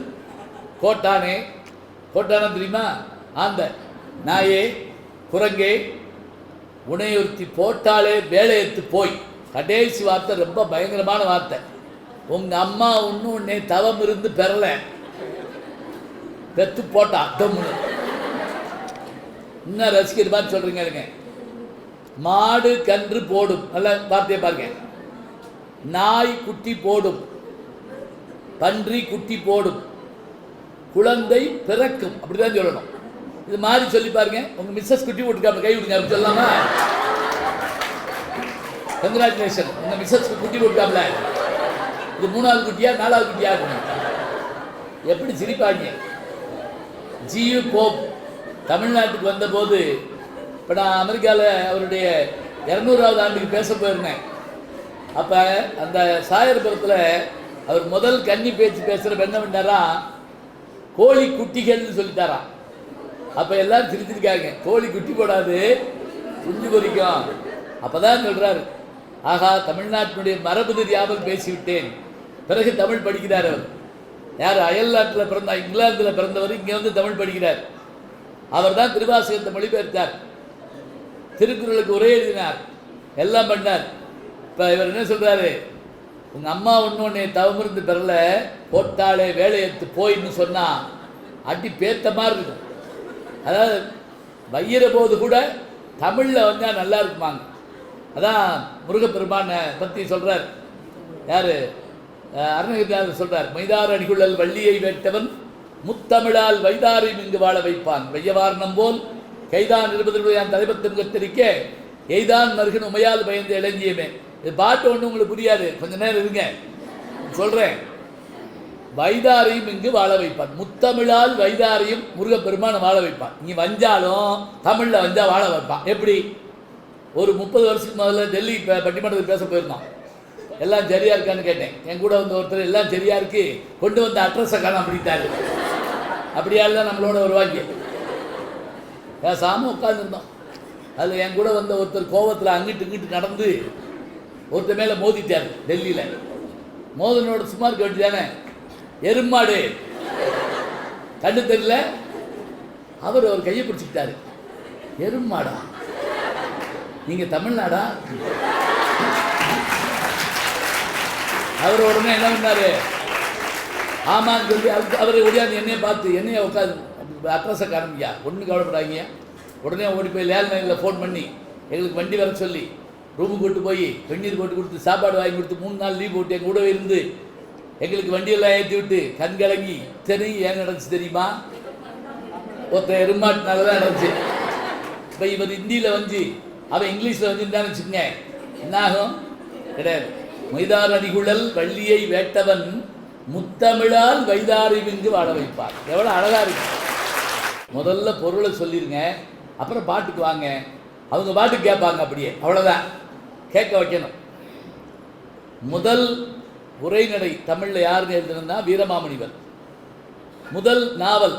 கோட்டானே, கோட்டானம் தெரியுமா? ஆந்த நாயே குரங்கே உனையொருத்தி போட்டாலே வேலையெடுத்து போய். கடைசி வார்த்தை ரொம்ப பயங்கரமான வார்த்தை. உங்கள் அம்மா ஒன்றும் உன்னை தவம் இருந்து பெறலை, பெத்து போட்டா தம்முன்னு. இன்னும் ரசிக்கிற மாதிரி சொல்கிறீங்க. இருங்க, மாடு கன்று போடும், நல்ல வார்த்தையை பாருங்க. நாய் குட்டி போடும், பன்றி குட்டி போடும், குழந்தை பிறக்கும், அப்படிதான் சொல்லணும். இது மாதிரி சொல்லி பாருங்க. உங்க மிஸ்ஸஸ் குட்டி போட்டுருக்காங்க, கை விடுங்க, அப்படி சொல்லாமா? கங்க்ராச்சுலேஷன், உங்க மிஸ்ஸஸ் குட்டி போட்டுருக்காங்கள. இது 3வது குட்டியா 4வது குட்டியா இருக்கணும். எப்படி சிரிப்பாங்க. ஜியு போப் தமிழ்நாட்டுக்கு வந்தபோது, இப்போ நான் அமெரிக்காவில் அவருடைய 200வது ஆண்டுக்கு பேச போயிருந்தேன். அப்போ அந்த சாயர்புரத்தில் அவர் முதல் கன்னி பேச்சு பேசுகிறப்ப என்ன பண்ணாரா, கோழி குட்டிகள்னு சொல்லிட்டாராம். அப்போ எல்லாரும் சிரிச்சிருக்காங்க. கோழி குட்டி போடாது, குஞ்சு பொறிக்கும். அப்போ தான் சொல்கிறாரு, ஆகா தமிழ்நாட்டினுடைய மரபு தெரியாமல் பேசிவிட்டேன். பிறகு தமிழ் படிக்கிறார் அவர். யார்? அயல் நாட்டில் பிறந்த, இங்கிலாந்தில் பிறந்தவர், இங்கே வந்து தமிழ் படிக்கிறார். அவர் தான் திருவாசகத்தை மொழிபெயர்த்தார், திருக்குறளுக்கு உரை எழுதினார், எல்லாம் பண்ணார். இப்போ இவர் என்ன சொல்கிறாரு, உங்கள் அம்மா ஒன்று தவமிருந்து பெறல, போட்டாலே வேலையெடுத்து போயின்னு சொன்னால் அடி பேத்த மாதிரி இருக்கும். அதாவது வையிற போது கூட தமிழில் வந்தால் நல்லா இருக்குமாங்க. அதான் முருகப்பெருமானை பற்றி சொல்கிறார். யார்? அருணகிரிநாதர் சொல்கிறார், மைதார் அடிகுள்ளல் வள்ளியை வேட்டவன் முத்தமிழால் வைதாரையும் இங்கு வாழ வைப்பான். வெய்யவாரணம் போல் கைதான் இருபது தலைபத்து முகத்திருக்க எய்தான் மருகன் உமையால் பயந்த இளஞ்சியமே. இது பாட்டு ஒன்று உங்களுக்கு புரியாது, கொஞ்ச நேரம் இருங்க சொல்கிறேன். வைதாரியும் இங்கு வாழ வைப்பான். முத்தமிழால் வைதாரியும் முருகப்பெருமான வாழ வைப்பான். இங்கே வஞ்சாலும் தமிழில் வஞ்சா வாழ வைப்பான். எப்படி? ஒரு 30 வருஷத்துக்கு முதல்ல டெல்லி பட்டிமன்றத்துக்கு பேச போயிருந்தோம். எல்லாம் சரியா இருக்கான்னு கேட்டேன். என் கூட வந்து ஒருத்தர் எல்லாம் சரியா இருக்கு, கொண்டு வந்த அட்ரஸை காண அப்படிட்டாரு. அப்படியால் தான் நம்மளோட வருவாங்க. பேசாமல் உட்காந்துருந்தோம். அதில் என் கூட வந்த ஒருத்தர் கோவத்தில் அங்கிட்டு இங்கிட்டு நடந்து ஒருத்தர் மேலே மோதிட்டார். டெல்லியில் மோதனோட சும்மா இருக்க வேண்டியதானே, எருமாடு கண்டு தெரியல. அவர் கையை பிடிச்சிக்கிட்டாரு. எருமாடா, நீங்கள் தமிழ்நாடா? அவர் உடனே என்ன பண்ணாரு, ஆமான்னு சொல்லி அவர் ஒடியாந்து என்னையை பார்த்து என்னைய உட்காந்து அட்ரஸை காணுங்கய்யா, ஒன்றும் கவலைப்படாதீங்க. உடனே ஓடி போய் லேண்ட் லைனில் ஃபோன் பண்ணி எங்களுக்கு வண்டி வர சொல்லி ரூமுக்கு கூட்டு போய் வெந்நீர் போட்டு கொடுத்து சாப்பாடு வாங்கி கொடுத்து 3 நாள் லீவ் போட்டு எங்கள் கூட இருந்து எங்களுக்கு வண்டியெல்லாம் ஏற்றி விட்டு கண் கலங்கி தெரியும். ஏன் நடந்துச்சு தெரியுமா? ஒருத்தர் எருமாட்டினால தான் நடந்துச்சு. இப்போ இவர் ஹிந்தியில் வந்து அவன் இங்கிலீஷில் வந்துருந்தான்னு வச்சுக்கோங்க, என்னாகும்? கிடையாது. மைதார் அடிகுழல் வள்ளியை வேட்டவன் முத்தமிழால் வைதாரிவிங்கு வாழ வைப்பார். எவ்வளோ அழகாக இருக்கு. முதல்ல பொருளை சொல்லிடுங்க, அப்புறம் பாட்டுக்கு வாங்க. அவங்க பாட்டுக்கு கேட்பாங்க, அப்படியே அவ்வளோதான், கேட்க வைக்கணும். முதல் உரைநடை தமிழில் யாருன்னு எழுதுனா வீரமாமுனிவர். முதல் நாவல்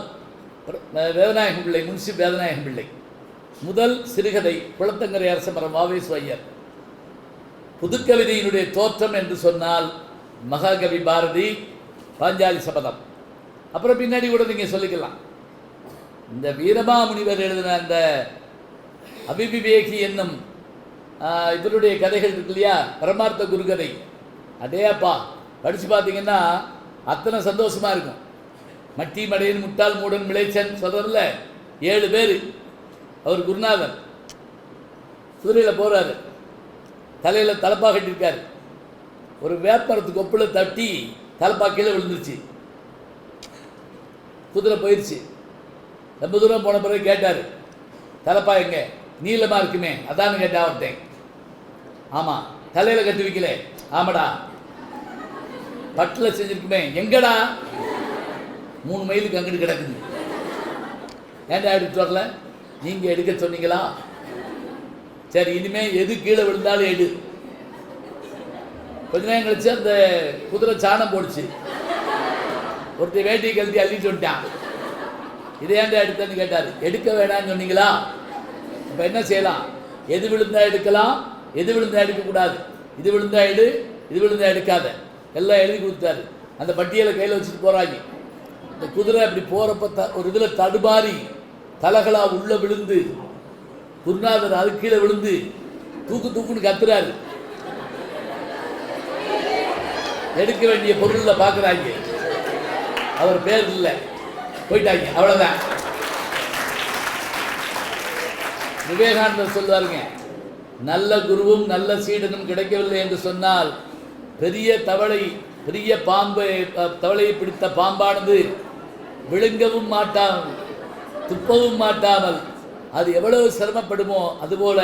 வேதநாயகம் பிள்ளை, முன்சி வேதநாயகம் பிள்ளை. முதல் சிறுகதை குளத்தங்கரை அரசமரம் வாவேசு ஐயர். புதுக்கவிதையினுடைய தோற்றம் என்று சொன்னால் மகாகவி பாரதி, பாஞ்சாலி சபதம். அப்புறம் பின்னாடி கூட நீங்கள் சொல்லிக்கலாம். இந்த வீரமாமுனிவர் எழுதின அந்த அபிவிவேகி என்னும் இவருடைய கதைகள் இருக்கு இல்லையா, பரமார்த்த குருகதை, அதே அப்பா படித்து பார்த்தீங்கன்னா அத்தனை சந்தோஷமாக இருக்கும். மட்டி மடையன் முட்டாள் மூடன் மிளைச்சன் சொல்கிறதில்ல, 7 பேர். அவர் குருநாதன் குதிரையில் போகிறாரு, தலையில் தலப்பா கட்டியிருக்காரு. ஒரு வேப்பரத்துக்கு கொப்பில் தட்டி தலப்பா கீழே விழுந்துருச்சு. குதிரை போயிடுச்சு. ரொம்ப தூரம் போன பிறகு கேட்டார், தலப்பா எங்கே? நீளமாக இருக்குமே அதான்னு கேட்டா அவர்கிட்ட. ஆமாம். தலையில் கட்டி வைக்கல? ஆமாடா. பட்டில் செஞ்சுருக்குமே எங்கடா? 3 மைலுக்கு அங்கிட்டு கிடக்குது. ஏன்டா எடுத்து வரல? நீங்கள் எடுக்க சொன்னீங்களா? சரி, இனிமேல் எது கீழே விழுந்தாலும் எடு. கொஞ்ச நேரம் கழிச்சு அந்த குதிரை சாணம் போடுச்சு. ஒருத்தர் வேட்டியை கழுத்தி அள்ளிட்டு வந்துட்டான். இதை ஏன்டா எடுத்தேன்னு கேட்டார். எடுக்க வேணான்னு சொன்னீங்களா? இப்போ என்ன செய்யலாம்? எது விழுந்தா எடுக்கலாம், எது விழுந்தா எடுக்கக்கூடாது, இது விழுந்தா எடு, இது விழுந்தா எடுக்காத, எல்லாம் எழுதி கொடுத்தாரு. அந்த பட்டியலை கையில் வச்சுட்டு போகிறாங்க. இந்த குதிரை அப்படி போகிறப்ப ஒரு இதில் தடுமாறி தலகளா உள்ளே விழுந்து குருநாதர் அது கீழே விழுந்து தூக்குன்னு கத்துறாரு. எடுக்க வேண்டிய பொருளில் பார்க்குறாங்க, அவர் பேர் இல்லை, போயிட்டாங்க, அவ்வளோதான். விவேகானந்தர் சொல்வாருங்க, நல்ல குருவும் நல்ல சீடனும் கிடைக்கவில்லை என்று சொன்னால் பெரிய தவளையை பிடித்த பாம்பானது விழுங்கவும் மாட்டாமல் துப்பவும் மாட்டாமல் அது எவ்வளவு சிரமப்படுமோ அதுபோல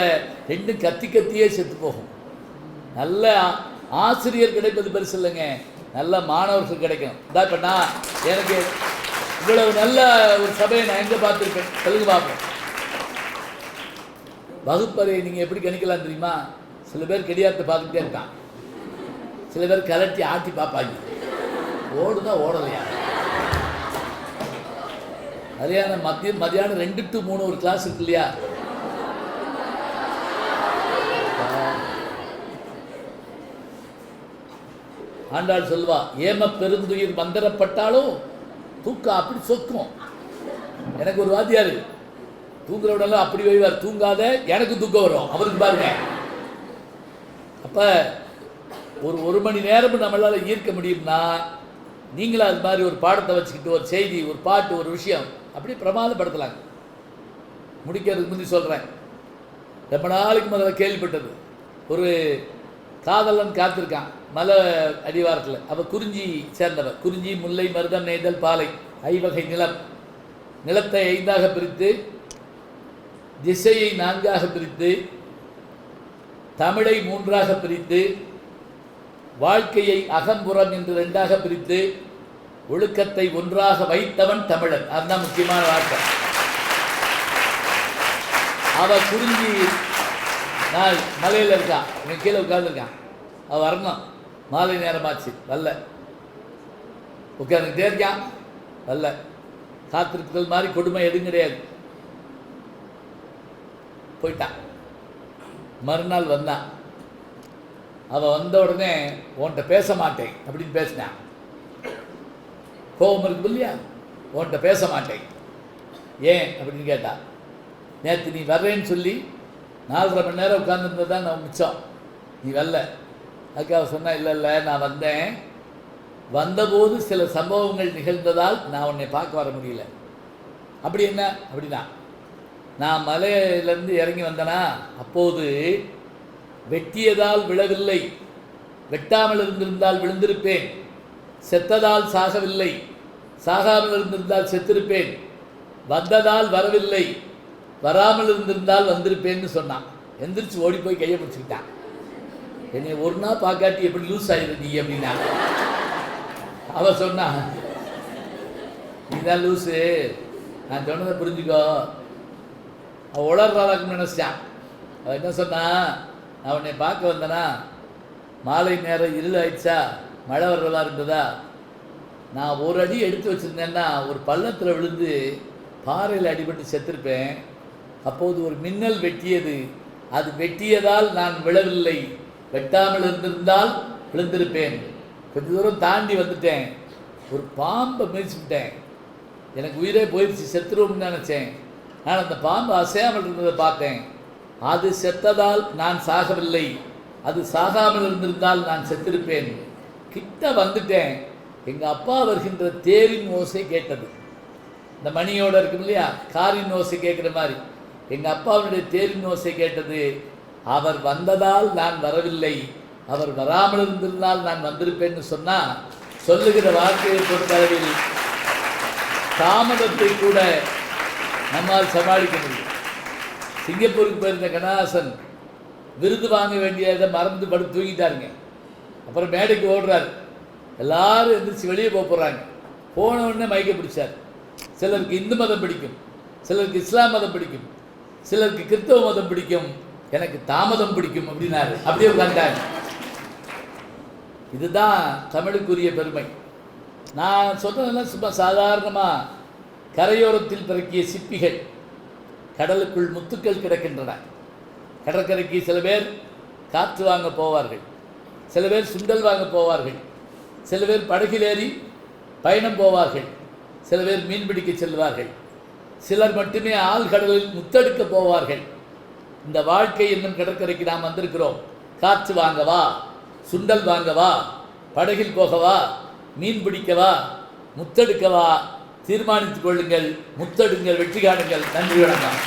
ரெண்டும் கத்தியே செத்து போகும். நல்ல ஆசிரியர் கிடைப்பது பெருசு இல்லைங்க, நல்ல மாணவர்கள் கிடைக்கணும். இதான் இப்போ நான் எனக்கு இவ்வளவு நல்ல ஒரு சபையை நான் எங்கே பார்த்துருப்பேன் சொல்லுங்க பார்ப்போம். வகுப்பறை நீங்கள் எப்படி கணிக்கலாம் தெரியுமா? சில பேர் கெடியாரத்தை பார்த்துக்கிட்டே இருக்கான், சில பேர் கலட்டி ஆட்டி பார்ப்பாங்க. ஓடுதான் ஓடலையா? மதியானம் 2 to 3 ஒரு கிளாஸ் இருக்கு இல்லையா? ஆண்டாள் சொல்வா, ஏம பெருந்துயிர் மந்திரப்பட்டாலும் தூக்கம் அப்படி சொக்கும். எனக்கு ஒரு வாத்தியார் தூங்குறவனெல்லாம் அப்படி வைவார், தூங்காத எனக்கு தூக்கம் வரும் அவருக்கு பாருங்க. அப்போ ஒரு மணி நேரம் நம்மளால் ஈர்க்க முடியும்னா நீங்களும் அது மாதிரி ஒரு பாடத்தை வச்சுக்கிட்டு ஒரு செய்தி, ஒரு பாட்டு, ஒரு விஷயம் அப்படி பிரமாதப்படுத்தலாங்க. முடிக்கிறதுக்கு முந்தி சொல்கிறேன், ரொம்ப நாளைக்கு முதல்ல கேள்விப்பட்டது. ஒரு காதலன் காத்திருக்கான் மலை அடிவாரத்தில். அவள் குறிஞ்சி சேர்ந்தவர். குறிஞ்சி, முல்லை, மருதம், நெய்தல், பாலை 5 வகை நிலம். நிலத்தை 5ஆக பிரித்து, திசையை 4ஆக பிரித்து, தமிழை மூன்றாக பிரித்து, வாழ்க்கையை அகம்புறம் என்று ரெண்டாக பிரித்து, ஒழுக்கத்தை ஒன்றாக வைத்தவன் தமிழன். அதுதான் முக்கியமான வார்த்தை. அவ குறிஞ்சி நாள் மலையில் இருக்கான், இவன் கீழே உட்கார்ந்துருக்கான். அவள் வரணும், மாலை நேரமாச்சு, வரல. உட்காந்துக்கிட்டே இருக்கான், வரல. காத்திருக்கிறது மாதிரி கொடுமை எதுவும் கிடையாது. போயிட்டான். மறுநாள் வந்தான். அவள் வந்த உடனே உன்கிட்ட பேச மாட்டேன் அப்படின்னு பேசினான். கோபம் இருக்குது இல்லையா? உன்கிட்ட பேச மாட்டேன் ஏன் அப்படின்னு கேட்டா. நேற்று நீ வர்றேன்னு சொல்லி 4.5 மணி நேரம் உட்கார்ந்துருந்தது தான் நான் மிச்சம், நீ வரல. அதுக்கு அவள் சொன்னா, இல்லை இல்லை நான் வந்தேன், வந்தபோது சில சம்பவங்கள் நிகழ்ந்ததால் நான் உன்னை பார்க்க வர முடியல. அப்படி என்ன அப்படின்னா, நான் மலையிலேருந்து இறங்கி வந்தேனா, அப்போது வெட்டியதால் விழவில்லை, வெட்டாமல் இருந்திருந்தால் விழுந்திருப்பேன். செத்ததால் சாகவில்லை, சாகாமல் இருந்திருந்தால் செத்திருப்பேன். வந்ததால் வரவில்லை, வராமல் இருந்திருந்தால் வந்திருப்பேன்னு சொன்னான். எந்திரிச்சு ஓடி போய் கையை பிடிச்சிக்கிட்டான். என்னை ஒரு நாள் பார்க்காட்டி எப்படி லூஸ் ஆகிடுது நீ அப்படின்னா. அவள் சொன்னா, நீ தான் லூஸு, நான் சொன்னதை புரிஞ்சுக்கோ. அவள் உளர்றாளாக்குன்னு நினச்சான். அவள் என்ன சொன்னா, நான் உன்னை பார்க்க வந்தேனா, மாலை நேரம் இருள் ஆயிடுச்சா, மழை வர்றதா இருந்ததா, நான் ஒரு அடி எடுத்து வச்சுருந்தேன்னா ஒரு பள்ளத்தில் விழுந்து பாறையில் அடிபட்டு செத்திருப்பேன். அப்போது ஒரு மின்னல் வெட்டியது, அது வெட்டியதால் நான் விழவில்லை, வெட்டாமல் இருந்திருந்தால் விழுந்திருப்பேன். கொஞ்சம் தூரம் தாண்டி வந்துட்டேன், ஒரு பாம்பை மிதிச்சுக்கிட்டேன், எனக்கு உயிரே போயிடுச்சு, செத்துருவோம்னு நினச்சேன். நான் அந்த பாம்பு அசையாமல் இருந்ததை பார்த்தேன், அது செத்ததால் நான் சாகவில்லை, அது சாகாமல் இருந்திருந்தால் நான் செத்திருப்பேன். கிட்ட வந்துட்டேன், எங்கள் அப்பா வருகின்ற தேரின் ஓசை கேட்டது. இந்த மணியோடு இருக்கும் இல்லையா, காரின் ஓசை கேட்குற மாதிரி எங்கள் அப்பாவுடைய தேரின் ஓசை கேட்டது. அவர் வந்ததால் நான் வரவில்லை, அவர் வராமல் இருந்திருந்தால் நான் வந்திருப்பேன்னு சொன்னால், சொல்லுகிற வார்த்தையை பொறுத்தளவில் தாமதத்தை கூட நம்மால் சமாளிக்க முடியும். சிங்கப்பூருக்கு போயிருந்த கண்ணதாசன் விருது வாங்க வேண்டியதை மறந்து படுத்து தூங்கிட்டாருங்க. அப்புறம் மேடைக்கு ஓடுறாரு, எல்லாரும் எந்திரிச்சு வெளியே போகிறாங்க. போன உடனே மயக்க பிடிச்சார். சிலருக்கு இந்து மதம் பிடிக்கும், சிலருக்கு இஸ்லாம் மதம் பிடிக்கும், சிலருக்கு கிறிஸ்தவ மதம் பிடிக்கும், எனக்கு தாமதம் பிடிக்கும் அப்படின்னாரு. அப்படியே உட்கார்ந்தார். இதுதான் தமிழுக்குரிய பெருமை. நான் சொன்னதெல்லாம் சும்மா சாதாரணமாக கரையோரத்தில் பிறக்கிய சிப்பிகள், கடலுக்குள் முத்துக்கள் கிடக்கின்றன. கடற்கரைக்கு சில பேர் காற்று வாங்க போவார்கள், சில பேர் சுண்டல் வாங்க போவார்கள், சில பேர் படகிலேறி பயணம் போவார்கள், சில பேர் மீன் பிடிக்க செல்வார்கள், சிலர் மட்டுமே ஆழ்கடலில் முத்தெடுக்க போவார்கள். இந்த வாழ்க்கை என்னும் கடற்கரைக்கு நாம் வந்திருக்கிறோம். காற்று வாங்கவா, சுண்டல் வாங்கவா, படகில் போகவா, மீன் பிடிக்கவா, முத்தெடுக்கவா, தீர்மானித்துக் கொள்ளுங்கள். முத்தெடுங்கள், வெற்றி காணுங்கள். நன்றி, வணக்கம்.